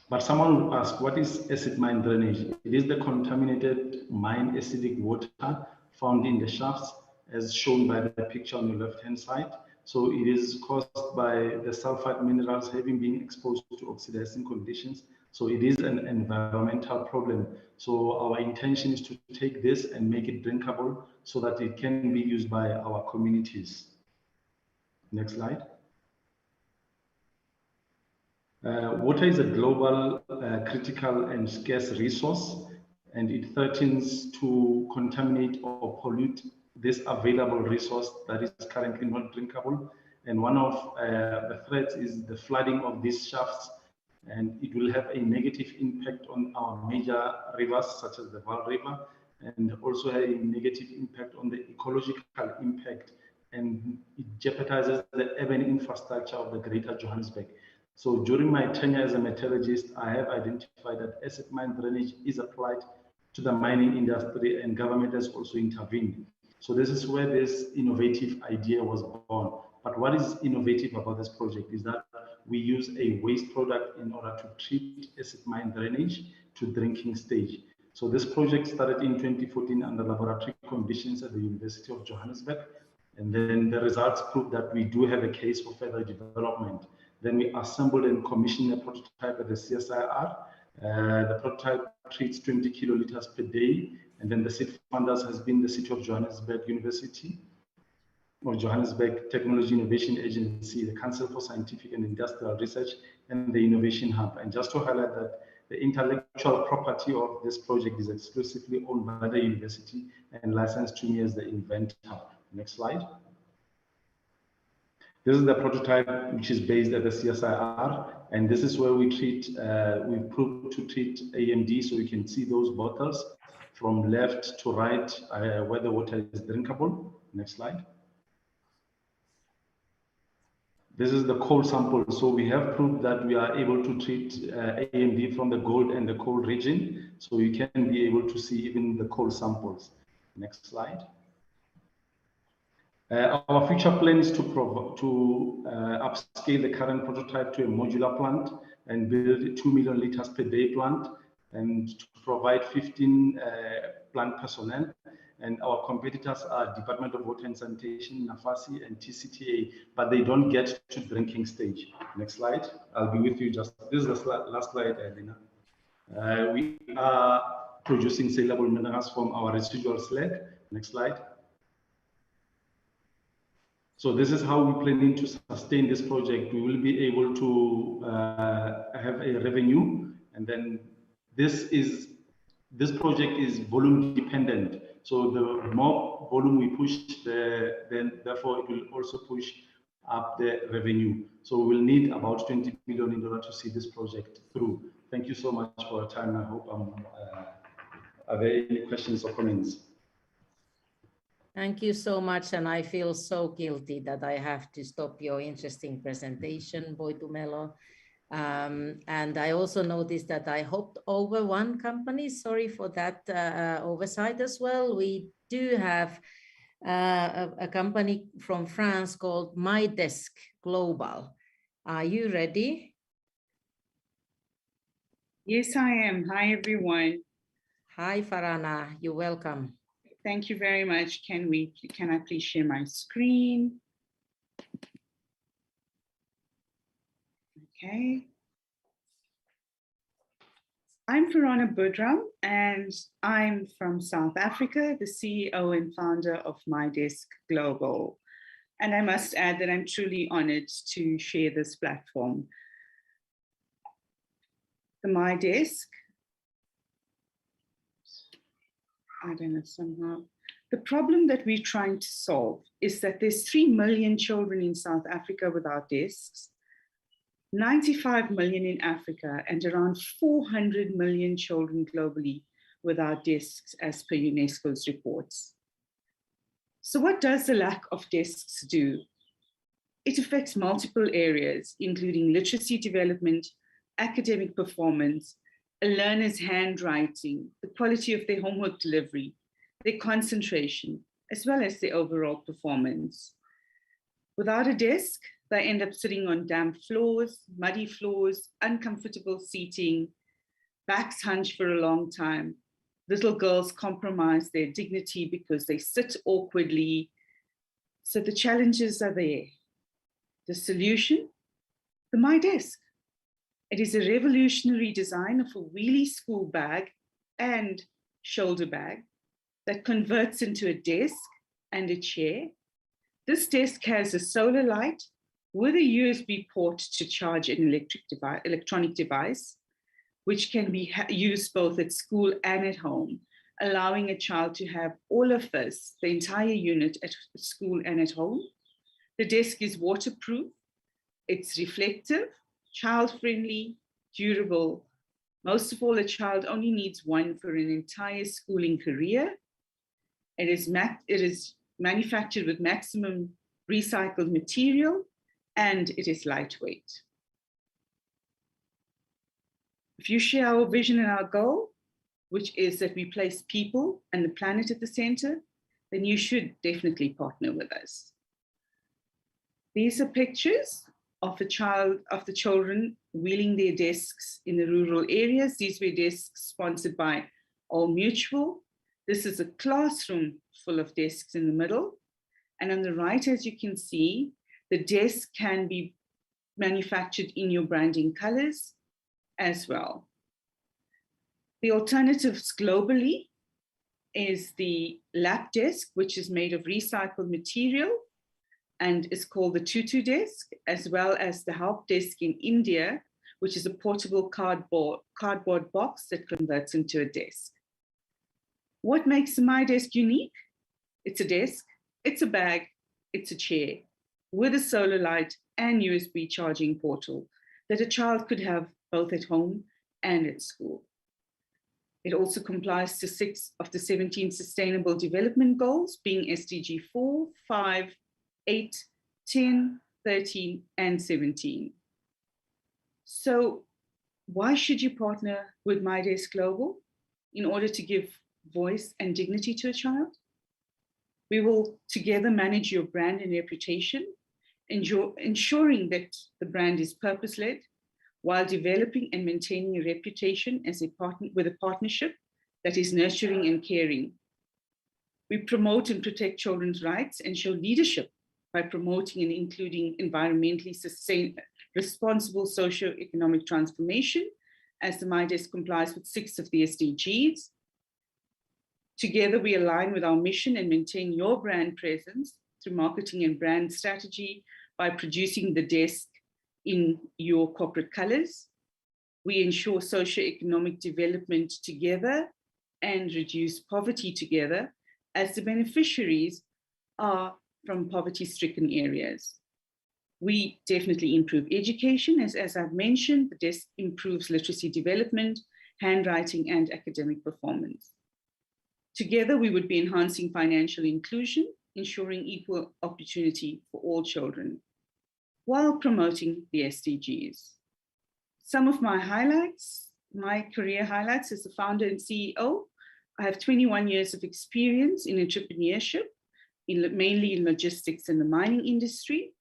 But someone will ask, what is acid mine drainage? It is the contaminated mine acidic water found in the shafts, as shown by the picture on the left-hand side. So it is caused by the sulfide minerals having been exposed to oxidizing conditions. So it is an environmental problem. So our intention is to take this and make it drinkable so that it can be used by our communities. Next slide. Water is a global, critical and scarce resource, and it threatens to contaminate or pollute this available resource that is currently not drinkable. And one of the threats is the flooding of these shafts, and it will have a negative impact on our major rivers, such as the Vaal River, and also a negative impact on the ecological impact, and it jeopardizes the urban infrastructure of the greater Johannesburg. So during my tenure as a metallurgist, I have identified that acid mine drainage is applied to the mining industry, and government has also intervened. So this is where this innovative idea was born. But what is innovative about this project is that we use a waste product in order to treat acid mine drainage to drinking stage. So this project started in 2014 under laboratory conditions at the University of Johannesburg. And then the results prove that we do have a case for further development. Then we assembled and commissioned a prototype at the CSIR. The prototype treats 20 kiloliters per day. And then the seed funders has been the City of Johannesburg University, or Johannesburg Technology Innovation Agency, the Council for Scientific and Industrial Research, and the Innovation Hub. And just to highlight that the intellectual property of this project is exclusively owned by the university and licensed to me as the inventor. Next slide. This is the prototype which is based at the CSIR, and this is where we treat, we proved to treat AMD, so you can see those bottles from left to right where the water is drinkable. Next slide. This is the coal sample. So we have proved that we are able to treat AMD from the gold and the coal region. So you can be able to see even the coal samples. Next slide. Our future plan is to upscale the current prototype to a modular plant and build a 2 million liters per day plant, and to provide 15 plant personnel. And our competitors are Department of Water and Sanitation, NAFASI, and TCTA, but they don't get to drinking stage. Next slide. I'll be with you just, this is the last slide, Elena. We are producing saleable minerals from our residual slag. Next slide. So this is how we're planning to sustain this project. We will be able to have a revenue, and then this project is volume dependent. So the more volume we push, then therefore it will also push up the revenue. So we'll need about 20 million in order to see this project through. Thank you so much for your time. I hope are there any questions or comments? Thank you so much, and I feel so guilty that I have to stop your interesting presentation, Boitumelo. And I also noticed that I hopped over one company. Sorry for that oversight as well. We do have a company from France called MyDesk Global. Are you ready? Yes, I am. Hi, everyone. Hi, Farana. You're welcome. Thank you very much. Can I please share my screen? Okay. I'm Verona Budram, and I'm from South Africa, the CEO and founder of MyDesk Global. And I must add that I'm truly honored to share this platform. The MyDesk, I don't know, somehow. The problem that we're trying to solve is that there's 3 million children in South Africa without desks, 95 million in Africa, and around 400 million children globally without desks, as per UNESCO's reports. So what does the lack of desks do? It affects multiple areas, including literacy development, academic performance, a learner's handwriting, the quality of their homework delivery, their concentration, as well as their overall performance. Without a desk, they end up sitting on damp floors, muddy floors, uncomfortable seating, backs hunch for a long time. Little girls compromise their dignity because they sit awkwardly. So the challenges are there. The solution? The MyDesk. It is a revolutionary design of a wheelie school bag and shoulder bag that converts into a desk and a chair. This desk has a solar light with a USB port to charge an electronic device, which can be used both at school and at home, allowing a child to have all of this, the entire unit at school and at home. The desk is waterproof, it's reflective, child-friendly, durable. Most of all, a child only needs one for an entire schooling career. It is manufactured with maximum recycled material, and it is lightweight. If you share our vision and our goal, which is that we place people and the planet at the center, then you should definitely partner with us. These are pictures of the children wheeling their desks in the rural areas. These were desks sponsored by All Mutual. This is a classroom full of desks in the middle. And on the right, as you can see, the desk can be manufactured in your branding colors as well. The alternatives globally is the lap desk, which is made of recycled material and is called the tutu desk, as well as the help desk in India, which is a portable cardboard box that converts into a desk. What makes the MyDesk unique? It's a desk, it's a bag, it's a chair with a solar light and USB charging portal that a child could have both at home and at school. It also complies to 6 of the 17 Sustainable Development Goals, being SDG 4, 5, 8, 10, 13, and 17. So why should you partner with MyDesk Global in order to give voice and dignity to a child? We will together manage your brand and reputation, ensuring that the brand is purpose-led, while developing and maintaining a reputation as a partner with a partnership that is nurturing and caring. We promote and protect children's rights and show leadership by promoting and including environmentally responsible socio-economic transformation, as the MyDesk complies with 6 of the SDGs. Together, we align with our mission and maintain your brand presence through marketing and brand strategy by producing the desk in your corporate colors. We ensure socio-economic development together and reduce poverty together, as the beneficiaries are from poverty-stricken areas. We definitely improve education, as I've mentioned. The desk improves literacy development, handwriting, and academic performance. Together, we would be enhancing financial inclusion, ensuring equal opportunity for all children, while promoting the SDGs. Some of my highlights, my career highlights as the founder and CEO, I have 21 years of experience in entrepreneurship, mainly in logistics and the mining industry.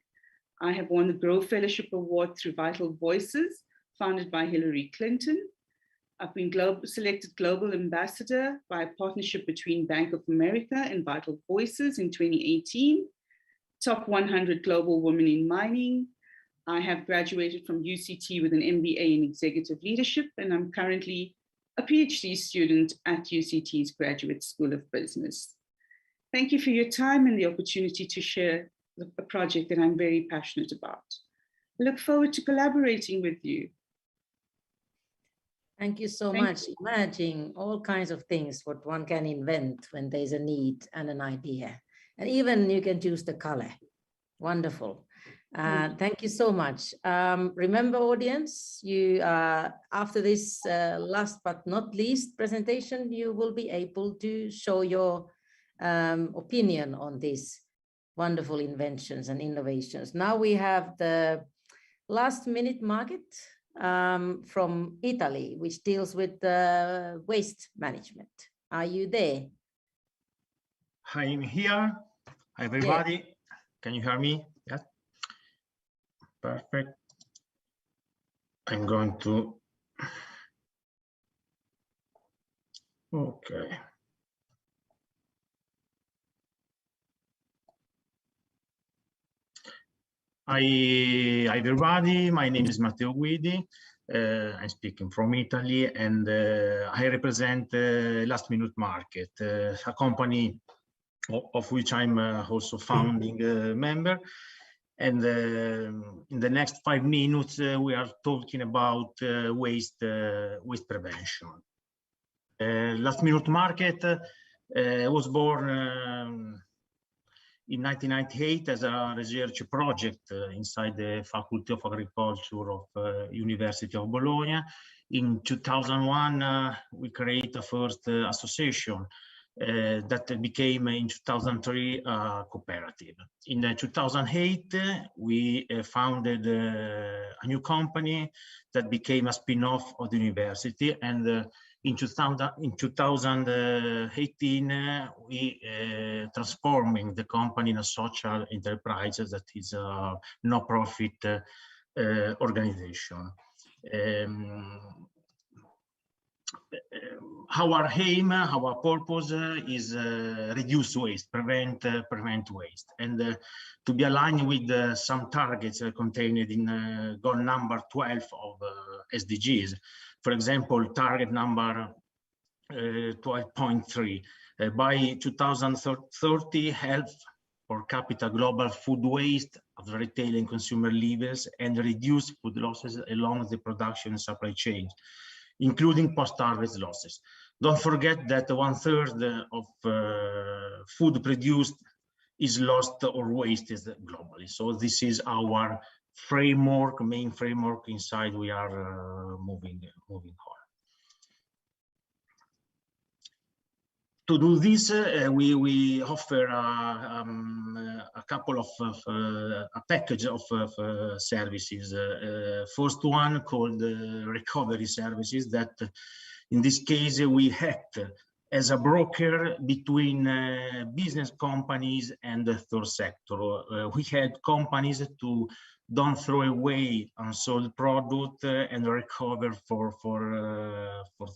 I have won the Grow Fellowship Award through Vital Voices, founded by Hillary Clinton. I've been selected Global Ambassador by a partnership between Bank of America and Vital Voices in 2018. Top 100 Global Women in Mining. I have graduated from UCT with an MBA in Executive Leadership, and I'm currently a PhD student at UCT's Graduate School of Business. Thank you for your time and the opportunity to share a project that I'm very passionate about. I look forward to collaborating with you. Thank you so much. Imagine all kinds of things what one can invent when there's a need and an idea. And even you can choose the color. Wonderful. Thank you so much. Remember, audience, you after this last but not least presentation, you will be able to show your opinion on these wonderful inventions and innovations. Now we have the last minute market from Italy, which deals with waste management. Are you there? I'm here. Hi, everybody. Yeah. Can you hear me? Yes. Perfect. I'm going to. Okay. Hi, everybody. My name is Matteo Guidi. I'm speaking from Italy, and I represent Last Minute Market, a company of which I'm also founding member. And in the next 5 minutes, we are talking about waste prevention. Last Minute Market was born in 1998 as a research project inside the Faculty of Agriculture of University of Bologna. In 2001, we created the first association that became in 2003 a cooperative. In 2008, we founded a new company that became a spin-off of the university, and in 2018, we transforming the company in a social enterprise that is a no-profit organization. Our aim, our purpose is reduce waste, prevent waste, and to be aligned with some targets contained in goal number 12 of SDGs. For example, target number 12.3, by 2030, half per capita global food waste of the retail and consumer levels, and reduce food losses along the production and supply chain, including post-harvest losses. Don't forget that 1/3 of food produced is lost or wasted globally. So this is our framework, main framework inside we are moving on. To do this, we offer a couple of a package of services. First one called recovery services, that in this case we act as a broker between business companies and the third sector. We had companies to don't throw away unsold product and recover for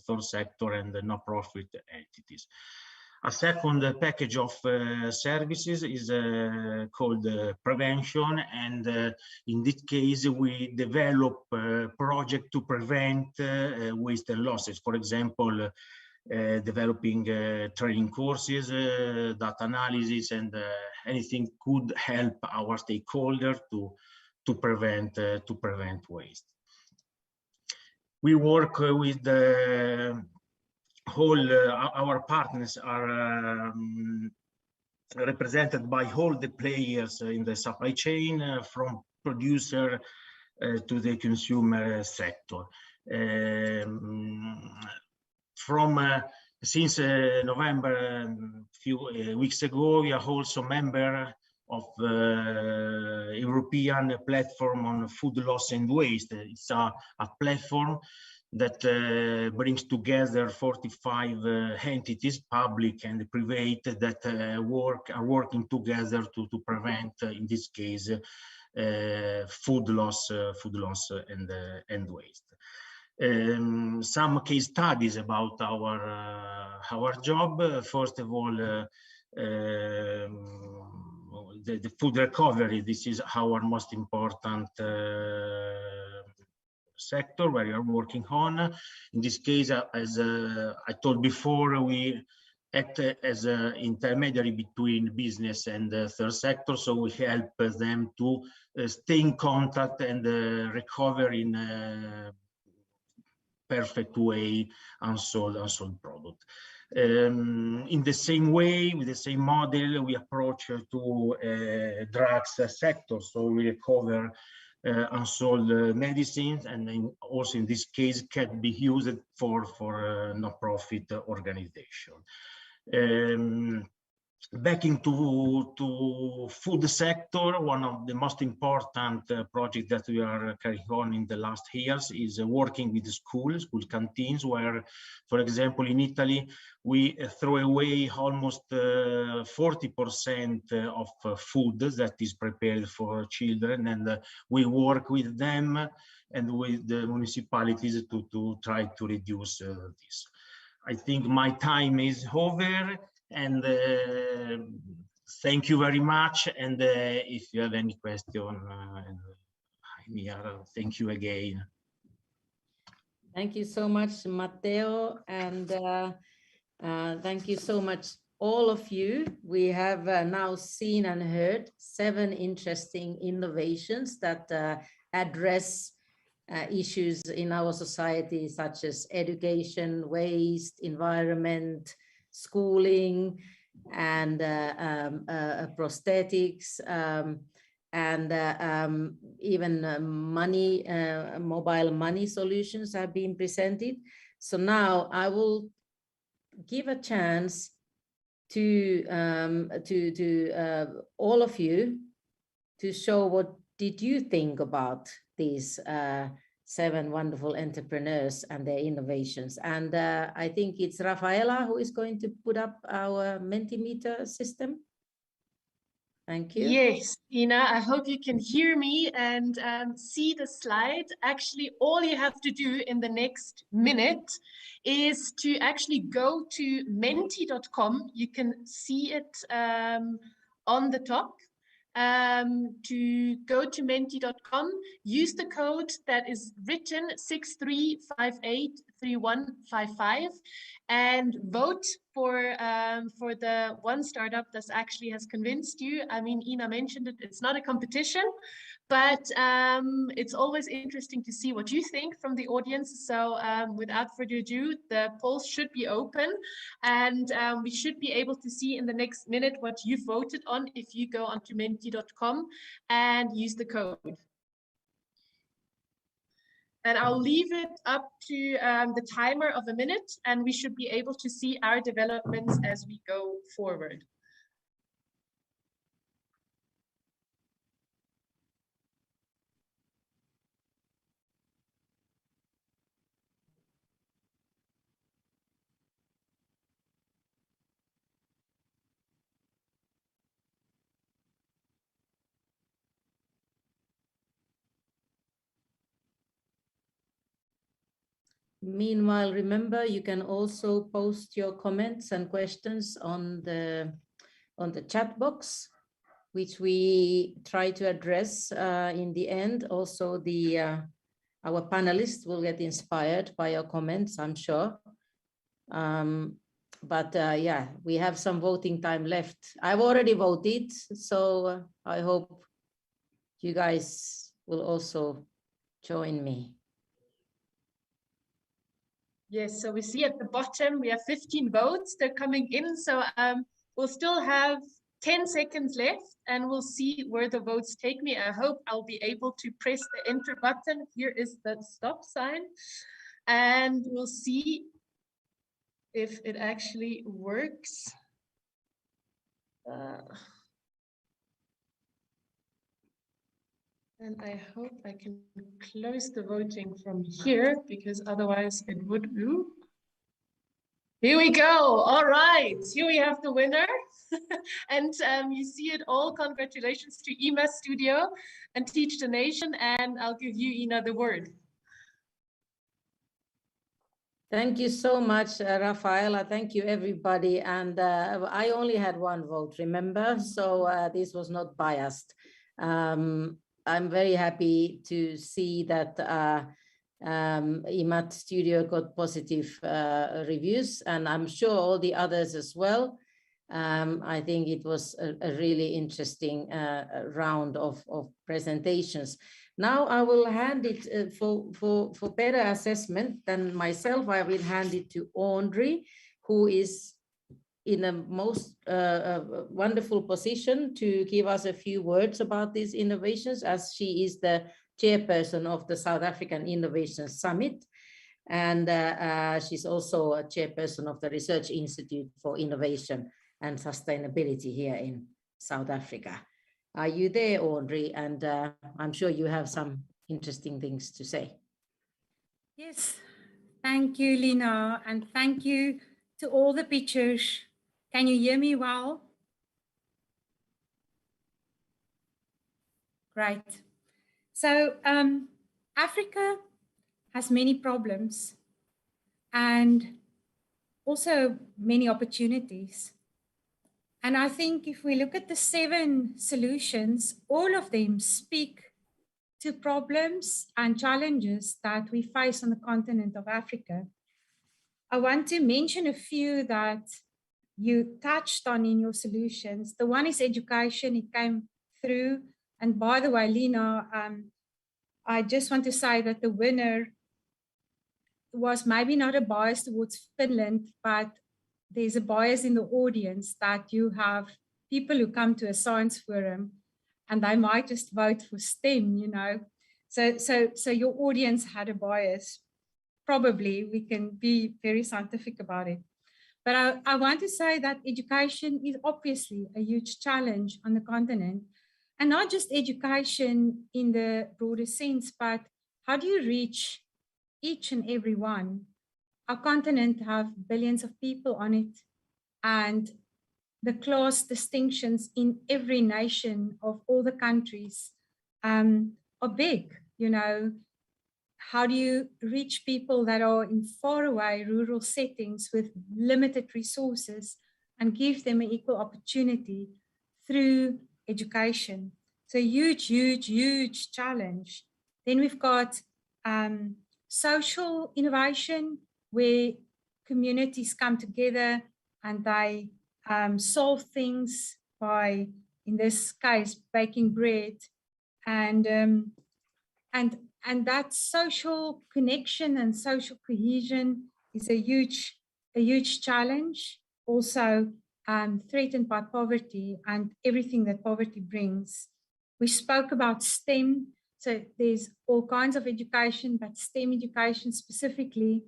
third sector and the no-profit entities. A second package of services is called prevention, and in this case we develop a project to prevent waste and losses. For example, developing training courses, data analysis, and anything could help our stakeholders to prevent waste. We work with our partners are represented by all the players in the supply chain, from producer to the consumer sector. Since November, a few weeks ago, we are also member of European platform on food loss and waste. It's a platform that brings together 45 entities, public and private, that are working together to prevent, in this case, food loss and waste. Some case studies about our job. First of all, the food recovery. This is our most important sector where we are working on. In this case, as I told before, we act as an intermediary between business and the third sector, so we help them to stay in contact and recover in a perfect way unsold product. In the same way, with the same model, we approach to drugs sector, so we recover unsold medicines, and also in this case can be used for non-profit organization. Back into food sector, one of the most important projects that we are carrying on in the last years is working with the school canteens, where, for example, in Italy, we throw away almost 40% of food that is prepared for children, and we work with them and with the municipalities to try to reduce this. I think my time is over, and thank you very much. And if you have any question, I'm here. Thank you again. Thank you so much, Matteo, and thank you so much, all of you. We have now seen and heard 7 interesting innovations that address issues in our society, such as education, waste, environment, schooling, and prosthetics, and even mobile money solutions have been presented. So now I will give a chance to all of you to show what did you think about these 7 wonderful entrepreneurs and their innovations. And I think it's Rafaela who is going to put up our Mentimeter system. Thank you. Yes, Ina, I hope you can hear me and see the slide. Actually, all you have to do in the next minute is to actually go to menti.com. You can see it on the top. To go to menti.com, use the code that is written 63583155 and vote for the one startup that actually has convinced you. I mean, Ina mentioned it, it's not a competition, but it's always interesting to see what you think from the audience. So without further ado, the polls should be open, and we should be able to see in the next minute what you voted on if you go onto menti.com and use the code. And I'll leave it up to the timer of a minute, and we should be able to see our developments as we go forward. Meanwhile, remember, you can also post your comments and questions on the chat box, which we try to address in the end. Also, our panelists will get inspired by your comments, I'm sure. But yeah, we have some voting time left. I've already voted, so I hope you guys will also join me. Yes, so we see at the bottom, we have 15 votes. They're coming in. So we'll still have 10 seconds left, and we'll see where the votes take me. I hope I'll be able to press the enter button. Here is the stop sign, and we'll see if it actually works. And I hope I can close the voting from here, because otherwise it would do. Here we go. All right, here we have the winner. And you see it all. Congratulations to IMA Studio and Teach the Nation. And I'll give you, Ina, the word. Thank you so much, Rafaela. Thank you, everybody. And I only had 1 vote, remember? So this was not biased. I'm very happy to see that IMAT Studio got positive reviews, and I'm sure all the others as well. I think it was a really interesting round of presentations. Now I will hand it for better assessment than myself. I will hand it to Audrey, who is in a most wonderful position to give us a few words about these innovations, as she is the chairperson of the South African Innovation Summit. And she's also a chairperson of the Research Institute for Innovation and Sustainability here in South Africa. Are you there, Audrey? And I'm sure you have some interesting things to say. Yes, thank you, Lina, and thank you to all the pictures. Can you hear me well? Great. So Africa has many problems and also many opportunities. And I think if we look at the 7 solutions, all of them speak to problems and challenges that we face on the continent of Africa. I want to mention a few that you touched on in your solutions. The one is education. It came through. And by the way, Lina, I just want to say that the winner was maybe not a bias towards Finland, but there's a bias in the audience that you have people who come to a science forum and they might just vote for STEM, you know. So your audience had a bias. Probably we can be very scientific about it. But I want to say that education is obviously a huge challenge on the continent, and not just education in the broader sense, but how do you reach each and every one? Our continent have billions of people on it, and the class distinctions in every nation of all the countries are big, you know. How do you reach people that are in faraway rural settings with limited resources and give them an equal opportunity through education? So huge, huge, huge challenge. Then we've got social innovation, where communities come together and they solve things by, in this case, baking bread. And that social connection and social cohesion is a huge challenge, also threatened by poverty and everything that poverty brings. We spoke about STEM, so there's all kinds of education, but STEM education specifically,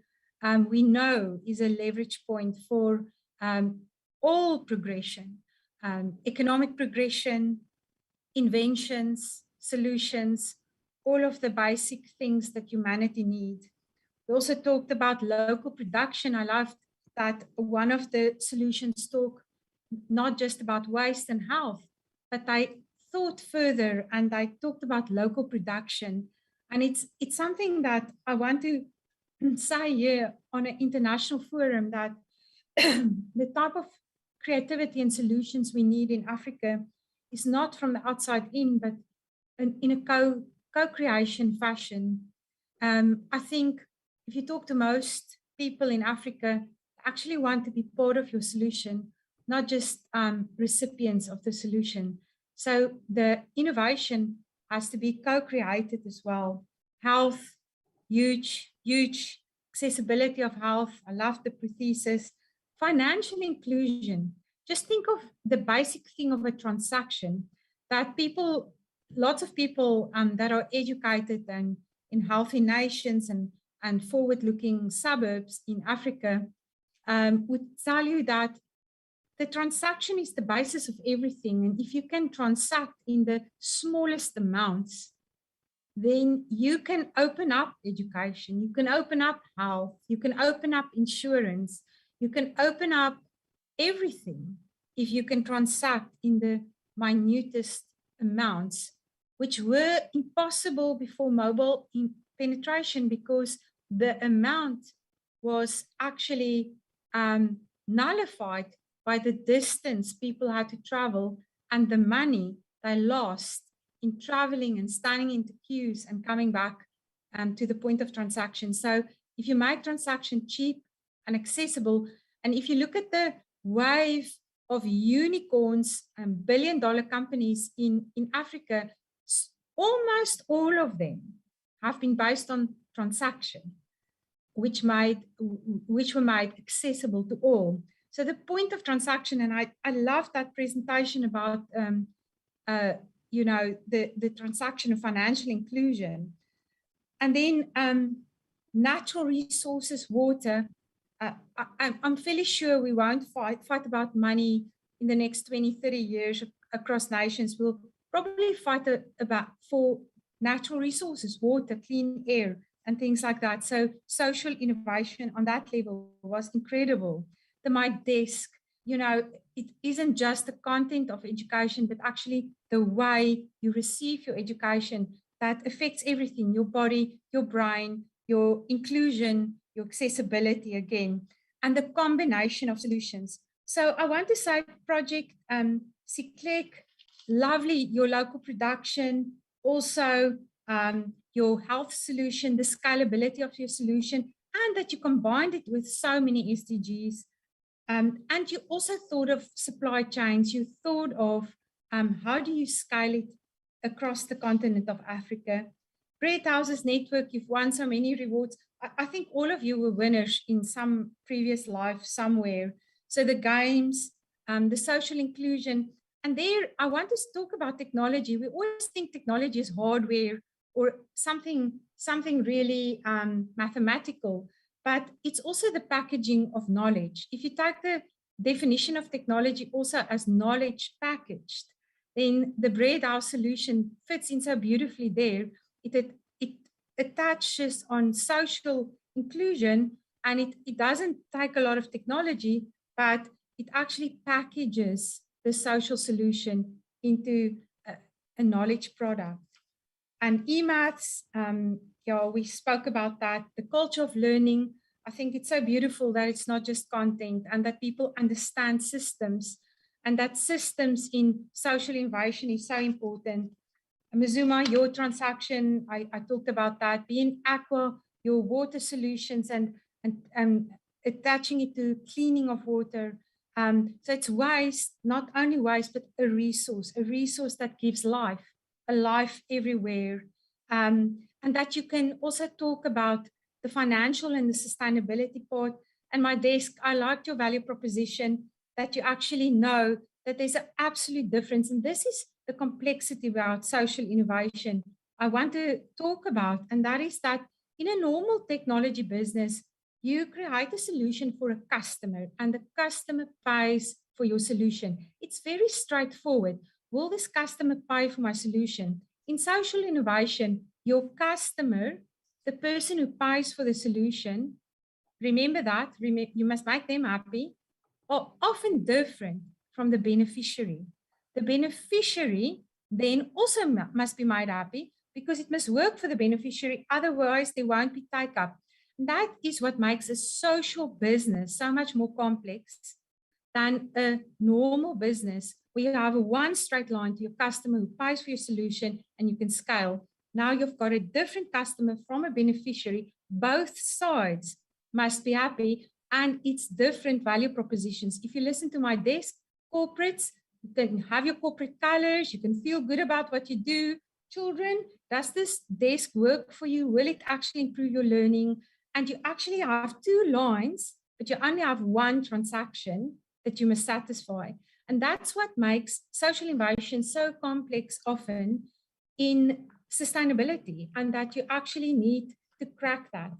we know is a leverage point for all progression, economic progression, inventions, solutions, all of the basic things that humanity needs. We also talked about local production. I loved that one of the solutions talk not just about waste and health, but I thought further and I talked about local production. And it's something that I want to say here on an international forum, that the type of creativity and solutions we need in Africa is not from the outside in, but in a co-creation fashion. I think if you talk to most people in Africa, they actually want to be part of your solution, not just recipients of the solution. So the innovation has to be co-created as well. Health, huge, huge. Accessibility of health, I love the prothesis. Financial inclusion. Just think of the basic thing of a transaction that people, lots of people that are educated and in healthy nations and forward-looking suburbs in Africa would tell you that the transaction is the basis of everything. And if you can transact in the smallest amounts, then you can open up education, you can open up health, you can open up insurance, you can open up everything if you can transact in the minutest amounts, which were impossible before mobile penetration, because the amount was actually nullified by the distance people had to travel and the money they lost in traveling and standing into queues and coming back to the point of transaction. So if you make transaction cheap and accessible, and if you look at the wave of unicorns and billion-dollar companies in Africa, almost all of them have been based on transaction, which were made accessible to all. So the point of transaction, and I love that presentation about you know, the transaction of financial inclusion. And then natural resources, water. I'm fairly sure we won't fight about money in the next 20, 30 years across nations. We'll probably fight for natural resources, water, clean air, and things like that. So social innovation on that level was incredible. The MyDesk, you know, it isn't just the content of education, but actually the way you receive your education that affects everything, your body, your brain, your inclusion, your accessibility again, and the combination of solutions. So I want to say Project Cyclic, lovely, your local production, also your health solution, the scalability of your solution, and that you combined it with so many SDGs. And you also thought of supply chains. You thought of how do you scale it across the continent of Africa. Bread Houses Network, you've won so many rewards. I think all of you were winners in some previous life somewhere. So the games, the social inclusion, and there I want to talk about technology. We always think technology is hardware or something really mathematical, but it's also the packaging of knowledge. If you take the definition of technology also as knowledge packaged, then the Bread House solution fits in so beautifully there. It attaches on social inclusion, and it doesn't take a lot of technology, but it actually packages the social solution into a knowledge product. And eMaths, yeah, we spoke about that. The culture of learning, I think it's so beautiful that it's not just content and that people understand systems, and that systems in social innovation is so important. Mazuma, your transaction, I talked about that. Being Aqua, your water solutions and attaching it to cleaning of water. So it's waste, not only waste, but a resource that gives life, a life everywhere. And that you can also talk about the financial and the sustainability part. And MyDesk, I liked your value proposition, that you actually know that there's an absolute difference. And this is the complexity about social innovation I want to talk about. And that is that in a normal technology business, you create a solution for a customer and the customer pays for your solution. It's very straightforward. Will this customer pay for my solution? In social innovation, your customer, the person who pays for the solution, remember that, you must make them happy, are often different from the beneficiary. The beneficiary then also must be made happy because it must work for the beneficiary, otherwise there won't be take-up. That is what makes a social business so much more complex than a normal business where you have a one straight line to your customer who pays for your solution and you can scale. Now you've got a different customer from a beneficiary. Both sides must be happy, and it's different value propositions. If you listen to MyDesk, corporates, you can have your corporate colors, you can feel good about what you do. Children, does this desk work for you? Will it actually improve your learning? And you actually have two lines, but you only have one transaction that you must satisfy. And that's what makes social innovation so complex often in sustainability, and that you actually need to crack that.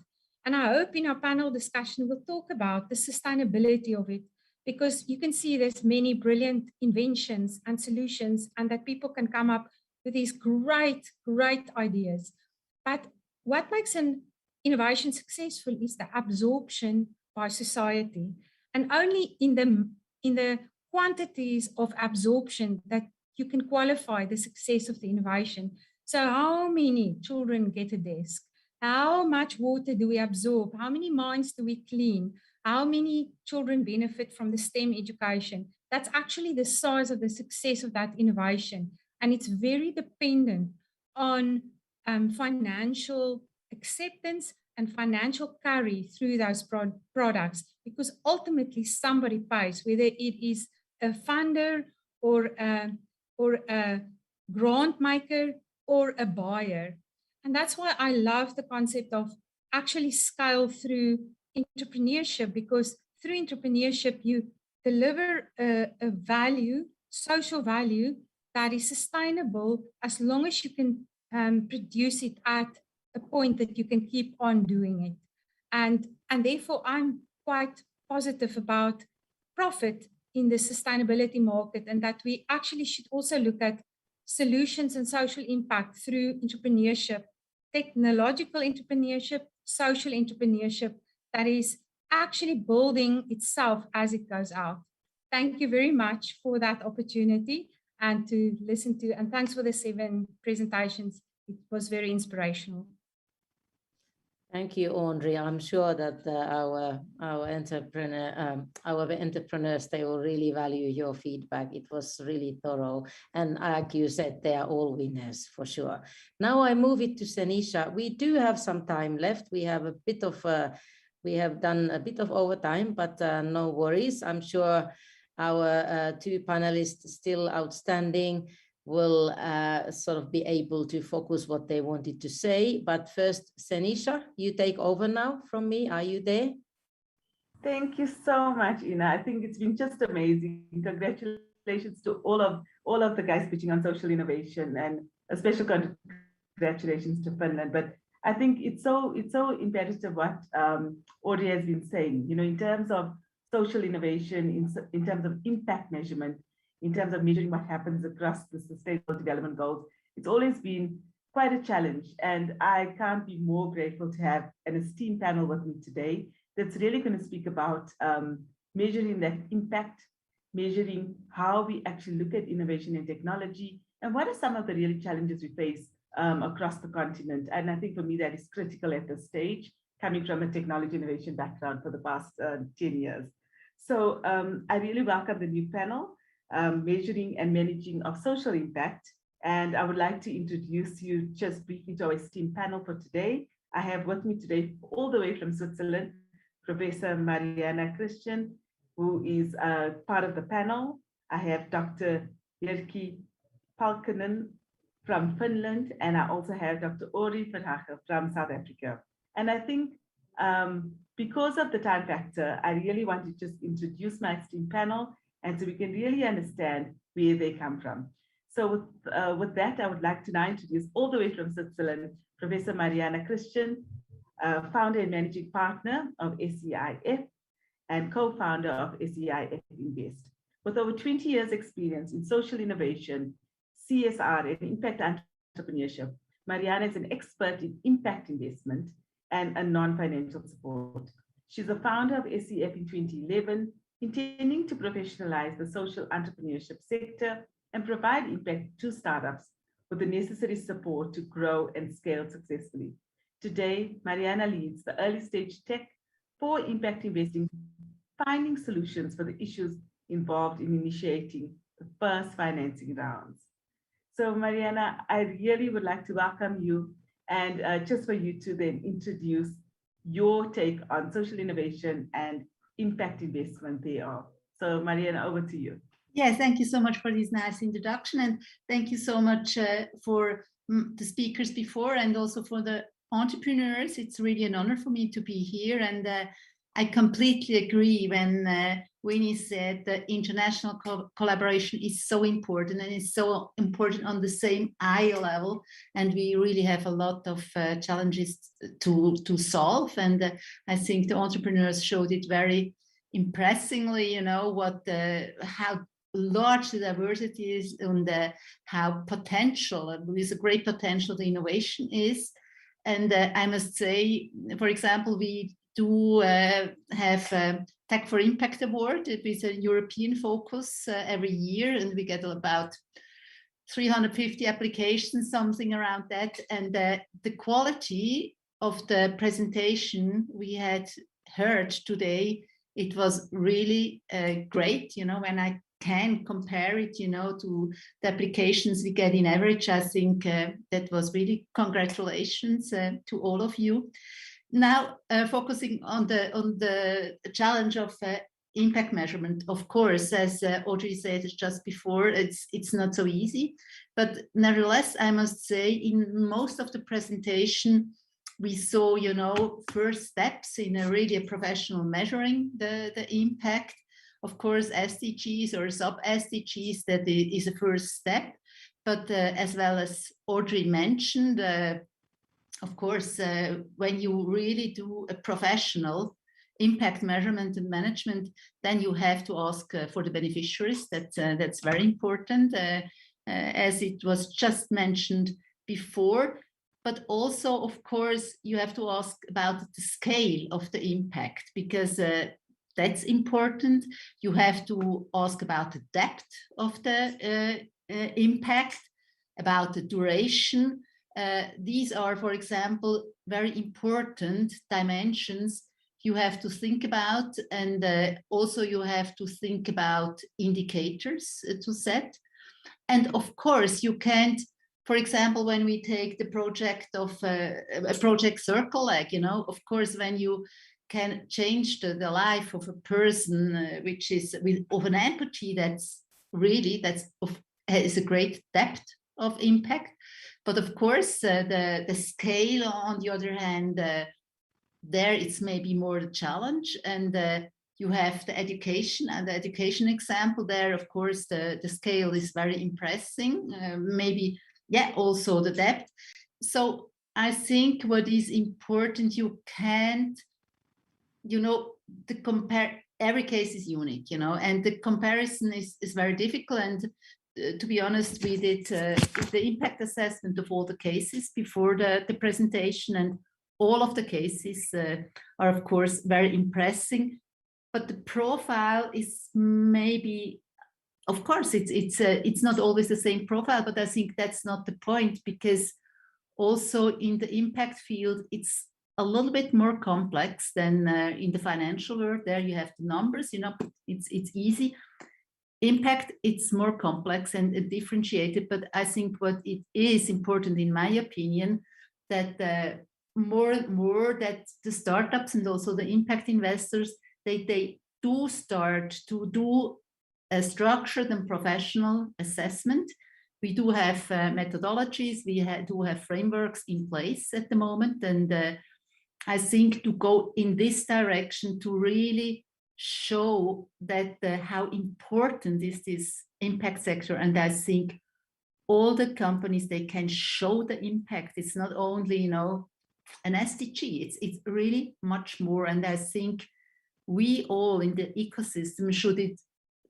And I hope in our panel discussion, we'll talk about the sustainability of it, because you can see there's many brilliant inventions and solutions, and that people can come up with these great, great ideas. But what makes an innovation successful is the absorption by society. And only in the quantities of absorption that you can qualify the success of the innovation. So how many children get a desk? How much water do we absorb? How many minds do we clean? How many children benefit from the STEM education? That's actually the size of the success of that innovation. And it's very dependent on financial acceptance and financial carry through those products, because ultimately somebody pays, whether it is a funder or a grant maker or a buyer. And that's why I love the concept of actually scale through entrepreneurship, because through entrepreneurship, you deliver a value, social value that is sustainable as long as you can produce it at a point that you can keep on doing it. And therefore, I'm quite positive about profit in the sustainability market, and that we actually should also look at solutions and social impact through entrepreneurship, technological entrepreneurship, social entrepreneurship that is actually building itself as it goes out. Thank you very much for that opportunity and to listen to, and thanks for the 7 presentations. It was very inspirational. Thank you, Audrey. I'm sure that our entrepreneurs, they will really value your feedback. It was really thorough. And like you said, they are all winners for sure. Now I move it to Senisha. We do have some time left. We have we have done a bit of overtime, but no worries. I'm sure our 2 panelists still outstanding will sort of be able to focus what they wanted to say. But first, Senisha, you take over now from me. Are you there? Thank you so much, Ina. I think it's been just amazing. Congratulations to all of the guys pitching on social innovation, and a special congratulations to Finland. But I think it's so imperative what Audrey has been saying, you know, in terms of social innovation, in terms of impact measurement, in terms of measuring what happens across the Sustainable Development Goals. It's always been quite a challenge, and I can't be more grateful to have an esteemed panel with me today that's really going to speak about measuring that impact, measuring how we actually look at innovation and technology, and what are some of the really challenges we face across the continent. And I think for me that is critical at this stage, coming from a technology innovation background for the past 10 years. So I really welcome the new panel, Measuring and Managing of Social Impact. And I would like to introduce you just briefly to our esteemed panel for today. I have with me today, all the way from Switzerland, Professor Mariana Christian, who is part of the panel. I have Dr. Erkki Palkkanen from Finland, and I also have Dr. Ori Verhagen from South Africa. And I think because of the time factor, I really want to just introduce my esteemed panel, and so we can really understand where they come from. So with that, I would like to now introduce all the way from Switzerland, Professor Mariana Christian, founder and managing partner of SEIF and co-founder of SEIF Invest. With over 20 years experience in social innovation, CSR and impact entrepreneurship, Mariana is an expert in impact investment and a non-financial support. She's the founder of SEIF in 2011, intending to professionalize the social entrepreneurship sector and provide impact to startups with the necessary support to grow and scale successfully. Today, Mariana leads the early stage tech for impact investing, finding solutions for the issues involved in initiating the first financing rounds. So Mariana, I really would like to welcome you, and just for you to then introduce your take on social innovation and impact investment thereof. So Mariana, over to you. Yes, thank you so much for this nice introduction, and thank you so much for the speakers before, and also for the entrepreneurs. It's really an honor for me to be here, and I completely agree when Winnie said that international collaboration is so important, and it's so important on the same eye level, and we really have a lot of challenges to solve, and I think the entrepreneurs showed it very impressively, you know, how large the diversity is, and how potential, with a great potential the innovation is. And I must say, for example, we do have Tech for Impact Award with a European focus every year, and we get about 350 applications, something around that. And the quality of the presentation we had heard today, it was really great. You know, when I can compare it, to the applications we get in average, I think that was really congratulations to all of you. Now, focusing on the challenge of impact measurement, of course, as Audrey said just before, it's not so easy. But nevertheless, I must say, in most of the presentation, we saw, first steps in really a professional measuring the impact. Of course, SDGs or sub-SDGs, that is a first step. But as well as Audrey mentioned, of course, when you really do a professional impact measurement and management, then you have to ask for the beneficiaries. That's very important, as it was just mentioned before. But also, of course, you have to ask about the scale of the impact, because that's important. You have to ask about the depth of the impact, about the duration. These are, for example, very important dimensions you have to think about, and also you have to think about indicators to set. And of course, you can't, for example, when we take the project of a project Circle Leg, of course, when you can change the life of a person, which is of an amputee, that's has a great depth of impact. But of course, the scale, on the other hand, there it's maybe more the challenge. And you have the education, and the education example there, of course, the scale is very impressive, maybe, also the depth. So I think what is important, you can't, every case is unique, and the comparison is very difficult. And to be honest, we did the impact assessment of all the cases before the presentation, and all of the cases are, of course, very impressive. But the profile is maybe, of course, it's not always the same profile, but I think that's not the point, because also in the impact field, it's a little bit more complex than in the financial world. There you have the numbers, it's easy. Impact, it's more complex and differentiated, but I think what it is important, in my opinion, that more and more that the startups and also the impact investors, they do start to do a structured and professional assessment. We do have methodologies, we do have frameworks in place at the moment, and I think to go in this direction to really show that how important is this impact sector. And I think all the companies, they can show the impact. It's not only, an SDG, it's really much more. And I think we all in the ecosystem should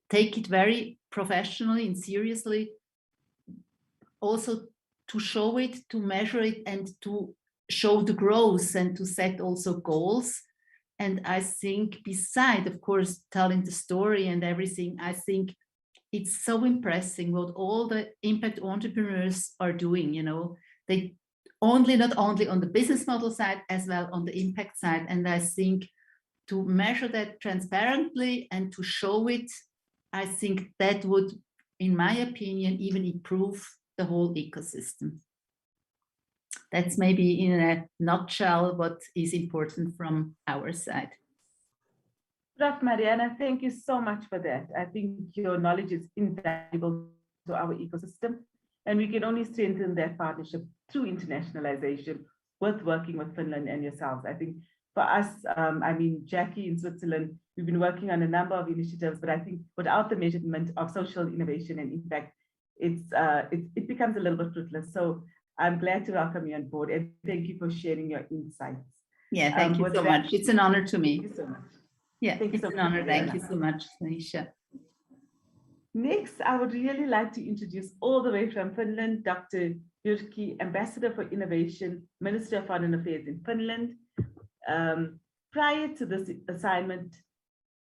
take it very professionally and seriously, also to show it, to measure it, and to show the growth, and to set also goals. And I think, beside, of course, telling the story and everything, I think it's so impressive what all the impact entrepreneurs are doing. They not only on the business model side, as well on the impact side. And I think to measure that transparently and to show it, I think that would, in my opinion, even improve the whole ecosystem. That's maybe in a nutshell what is important from our side. Prof. Mariana, thank you so much for that. I think your knowledge is invaluable to our ecosystem, and we can only strengthen that partnership through internationalization with working with Finland and yourselves. I think for us, Jackie in Switzerland, we've been working on a number of initiatives, but I think without the measurement of social innovation and impact, it becomes a little bit fruitless. So I'm glad to welcome you on board, and thank you for sharing your insights. Yeah, thank you so much. It's an honor to me. Thank you so much. Yeah, it's an honor. Thank you so much, Nisha. Next, I would really like to introduce, all the way from Finland, Dr. Jyrki, Ambassador for Innovation, Minister of Foreign Affairs in Finland. Prior to this assignment,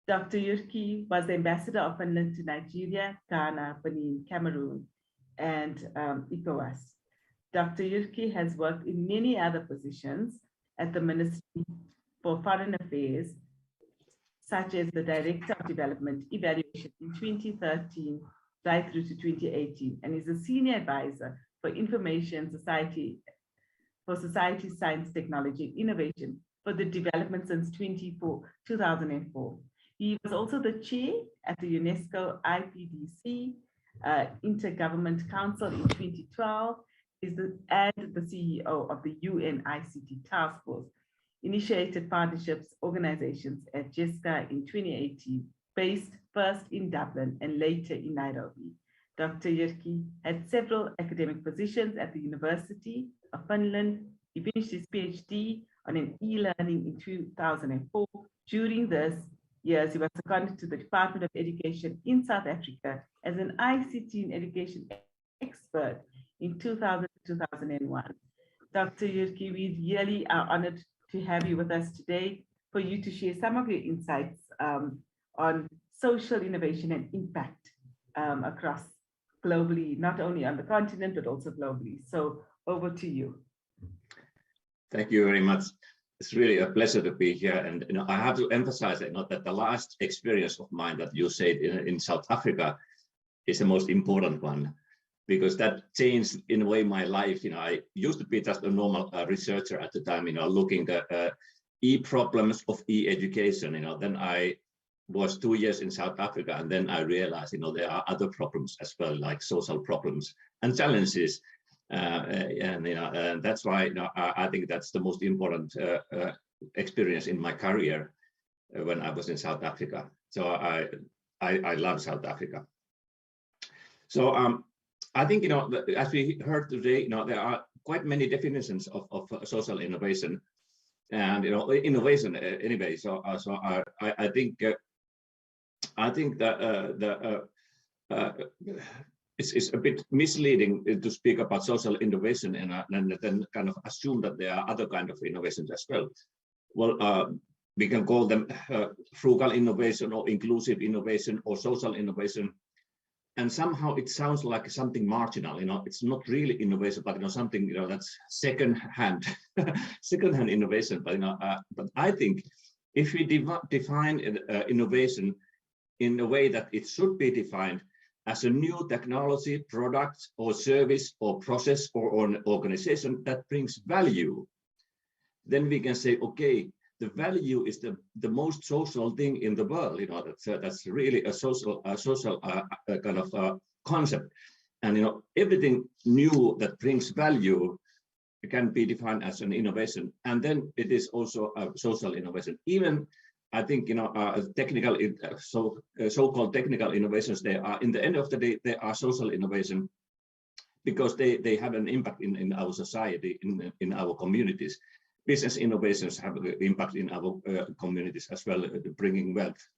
Dr. Jyrki was the Ambassador of Finland to Nigeria, Ghana, Benin, Cameroon, and ECOWAS. Dr. Jyrki has worked in many other positions at the Ministry for Foreign Affairs, such as the Director of Development Evaluation in 2013 right through to 2018, and is a Senior Advisor for Information Society, for Society, Science, Technology, and Innovation for the development since 2004. He was also the chair at the UNESCO IPDC Intergovernment Council in 2012, and the CEO of the UN ICT Task Force, initiated partnerships organizations at JESCA in 2018, based first in Dublin and later in Nairobi. Dr. Jyrki had several academic positions at the University of Finland. He finished his PhD on an e-learning in 2004. During this years, he was seconded to the Department of Education in South Africa as an ICT and education expert in 2000-2001. Dr. Jyrki, we really are honored to have you with us today for you to share some of your insights on social innovation and impact across globally, not only on the continent, but also globally. So over to you. Thank you very much. It's really a pleasure to be here. And I have to emphasize that the last experience of mine that you said in South Africa is the most important one, because that changed in a way my life. I used to be just a normal researcher at the time, looking at e-problems of e-education. Then I was 2 years in South Africa, and then I realized, there are other problems as well, like social problems and challenges. And that's why I think that's the most important experience in my career when I was in South Africa. So I love South Africa. So I think as we heard today, there are quite many definitions of social innovation, and innovation anyway. So I think that it's a bit misleading to speak about social innovation and then kind of assume that there are other kind of innovations as well. Well, we can call them frugal innovation or inclusive innovation or social innovation. And somehow it sounds like something marginal, it's not really innovation, but something that's second-hand innovation. But I think if we define innovation in a way that it should be defined as a new technology, product, or service, or process, or an organization that brings value, then we can say, okay, the value is the most social thing in the world. That's really a social kind of concept. And everything new that brings value can be defined as an innovation, and then it is also a social innovation. Even I think technical, so-called technical innovations, they are, in the end of the day, they are social innovation because they have an impact in our society, in our communities. Business innovations have an impact in our communities as well, bringing wealth,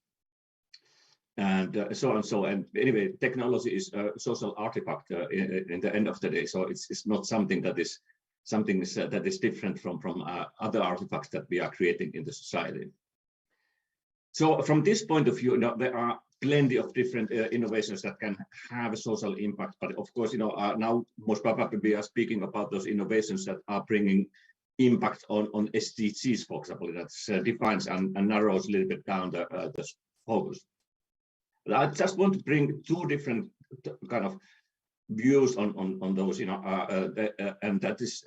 and so on. So, and anyway, technology is a social artifact in the end of the day. So it's not something that is that is different from other artifacts that we are creating in the society. So from this point of view, there are plenty of different innovations that can have a social impact. But of course, now most probably we are speaking about those innovations that are bringing impact on SDGs, for example, that defines and narrows a little bit down the focus. But I just want to bring two different kind of views on those, and that is,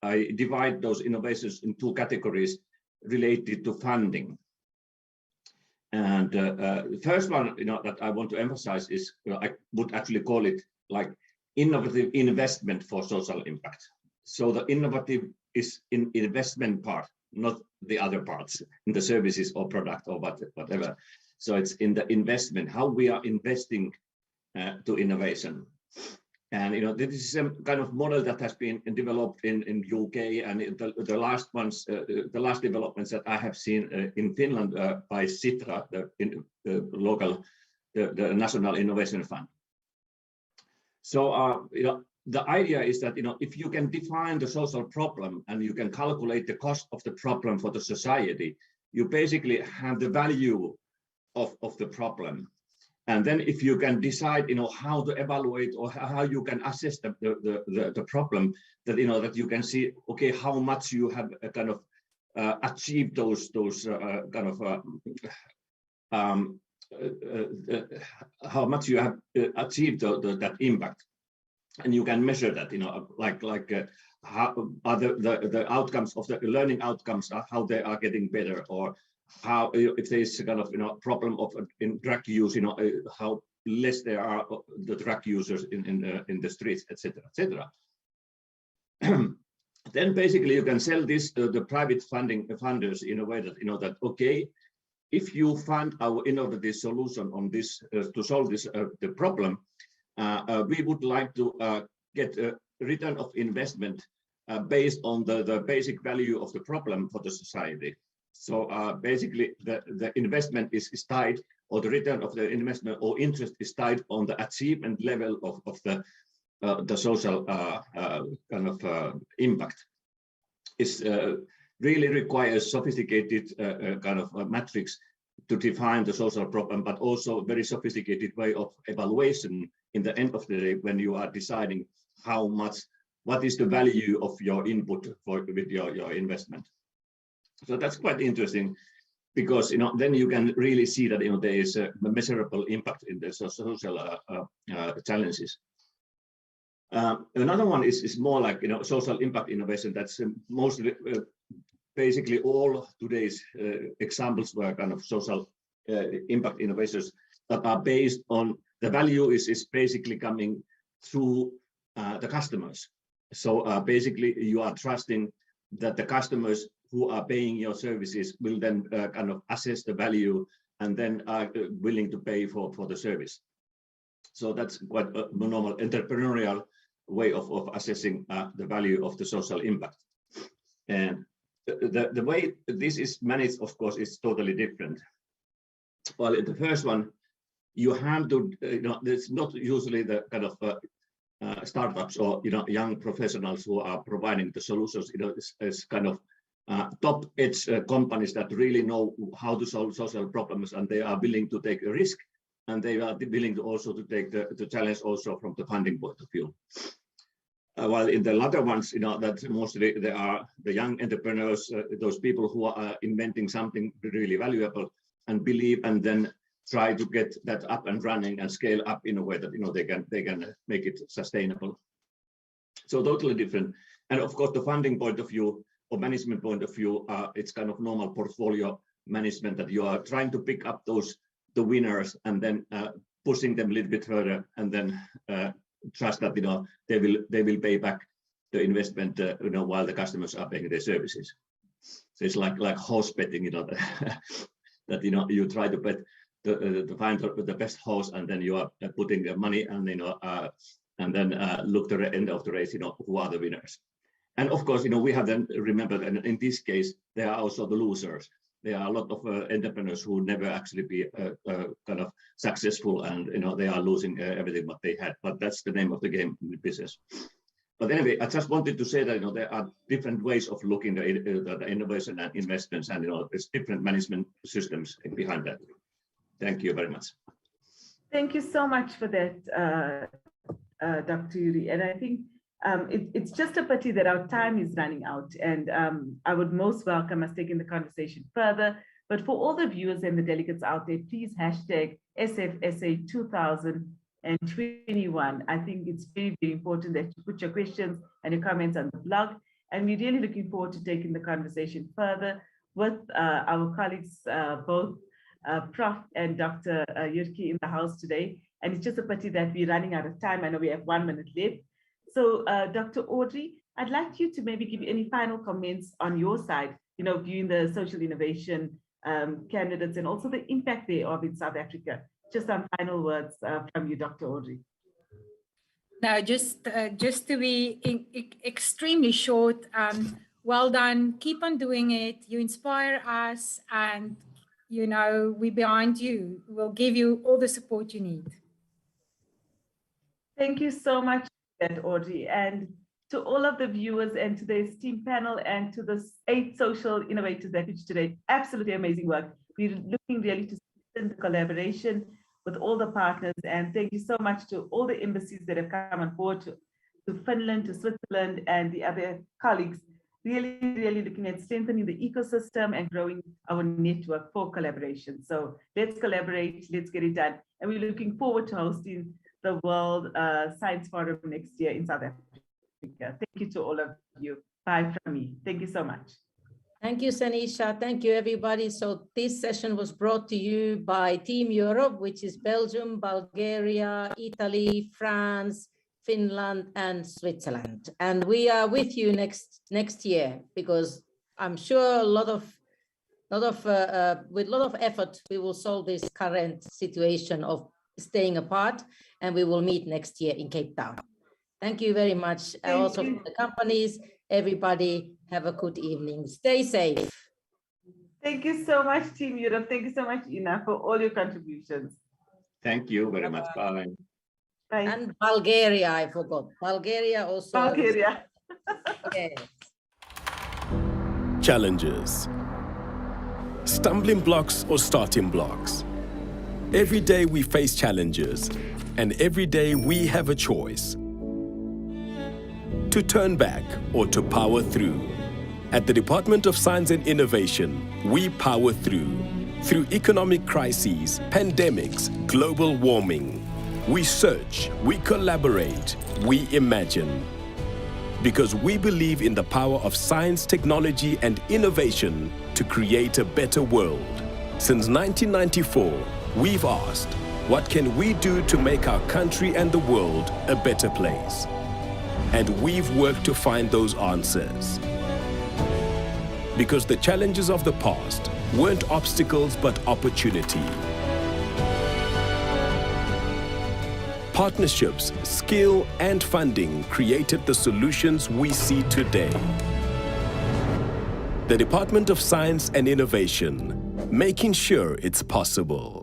I divide those innovations in two categories related to funding. And the first one, that I want to emphasize is, I would actually call it like innovative investment for social impact. So the innovative is in investment part, not the other parts in the services or product or whatever. So it's in the investment, how we are investing to innovation. And this is a kind of model that has been developed in UK, and the last ones, the last developments that I have seen in Finland by Sitra, the National Innovation Fund. So the idea is that if you can define the social problem and you can calculate the cost of the problem for the society, you basically have the value of the problem. And then if you can decide, how to evaluate or how you can assess the problem, that that you can see, okay, how much you have kind of achieved those kind of how much you have achieved that impact, and you can measure that. How are the outcomes of the learning outcomes, how they are getting better, or how, if there is a kind of problem of in drug use, how less there are the drug users in the streets, etc., etc. Then basically you can sell this to the private funders in a way that that okay, if you find our innovative solution on this to solve this the problem, we would like to get a return of investment based on the basic value of the problem for the society. So basically the investment is tied, or the return of the investment or interest is tied on the achievement level of the social kind of impact. Is really requires sophisticated kind of matrix to define the social problem, but also a very sophisticated way of evaluation in the end of the day when you are deciding how much, what is the value of your input with your investment. So that's quite interesting, because then you can really see that there is a measurable impact in the social challenges. Another one is more like social impact innovation. That's mostly basically all today's examples were kind of social impact innovations that are based on the value is basically coming through the customers. So basically you are trusting that the customers who are paying your services will then kind of assess the value and then are willing to pay for the service. So that's quite a normal entrepreneurial way of assessing the value of the social impact. And the way this is managed, of course, is totally different. While in the first one, you have to, there's not usually the kind of startups or young professionals who are providing the solutions. It's kind of top edge companies that really know how to solve social problems, and they are willing to take a risk, and they are willing to also to take the challenge also from the funding point of view. While in the latter ones, that mostly they are the young entrepreneurs, those people who are inventing something really valuable and believe, and then try to get that up and running and scale up in a way that they can make it sustainable. So totally different. And of course, the funding point of view or management point of view, it's kind of normal portfolio management that you are trying to pick up the winners and then pushing them a little bit further, and then trust that they will pay back the investment while the customers are paying their services. So it's like horse betting, that you try to bet to find the best horse, and then you are putting the money, and and then look to the end of the race, who are the winners. And of course, we have then remembered, and in this case, there are also the losers. There are a lot of entrepreneurs who never actually be kind of successful, and they are losing everything what they had. But that's the name of the game in the business. But anyway, I just wanted to say that there are different ways of looking at the innovation and investments, and there's different management systems behind that. Thank you very much. Thank you so much for that, Dr. Yuri. And I think it's just a pity that our time is running out, and I would most welcome us taking the conversation further. But for all the viewers and the delegates out there, please hashtag SFSA 2021. I think it's very, very important that you put your questions and your comments on the blog. And we're really looking forward to taking the conversation further with our colleagues, both Prof. and Dr. Yurki in the house today. And it's just a pity that we're running out of time. I know we have 1 minute left. So Dr. Audrey, I'd like you to maybe give any final comments on your side, viewing the social innovation candidates and also the impact thereof in South Africa. Just some final words from you, Dr. Audrey. No, just to be extremely short, well done. Keep on doing it. You inspire us, and we're behind you. We'll give you all the support you need. Thank you so much for that, Audrey. And to all of the viewers and to the esteemed panel and to the 8 social innovators that featured today, absolutely amazing work. We're looking really to strengthen the collaboration with all the partners. And thank you so much to all the embassies that have come on board, to Finland, to Switzerland, and the other colleagues really looking at strengthening the ecosystem and growing our network for collaboration. So let's collaborate, let's get it done. And we're looking forward to hosting the World Science Forum next year in South Africa. Thank you to all of you. Bye from me. Thank you so much. Thank you, Sanisha. Thank you, everybody. So this session was brought to you by Team Europe, which is Belgium, Bulgaria, Italy, France, Finland, and Switzerland. And we are with you next year, because I'm sure with a lot of effort, we will solve this current situation of staying apart, and we will meet next year in Cape Town. Thank you very much. Also for the companies, everybody have a good evening. Stay safe. Thank you so much, Team Europe. Thank you so much, Ina, for all your contributions. Thank you very much. Bye. Bye. And Bulgaria, I forgot. Bulgaria also. Bulgaria. Yes. Challenges, stumbling blocks or starting blocks. Every day we face challenges, and every day we have a choice to turn back or to power through. At the Department of Science and Innovation, we power through economic crises, pandemics, global warming. We search, we collaborate, we imagine. Because we believe in the power of science, technology, and innovation to create a better world. Since 1994, we've asked, what can we do to make our country and the world a better place? And we've worked to find those answers. Because the challenges of the past weren't obstacles but opportunity. Partnerships, skill, and funding created the solutions we see today. The Department of Science and Innovation, making sure it's possible.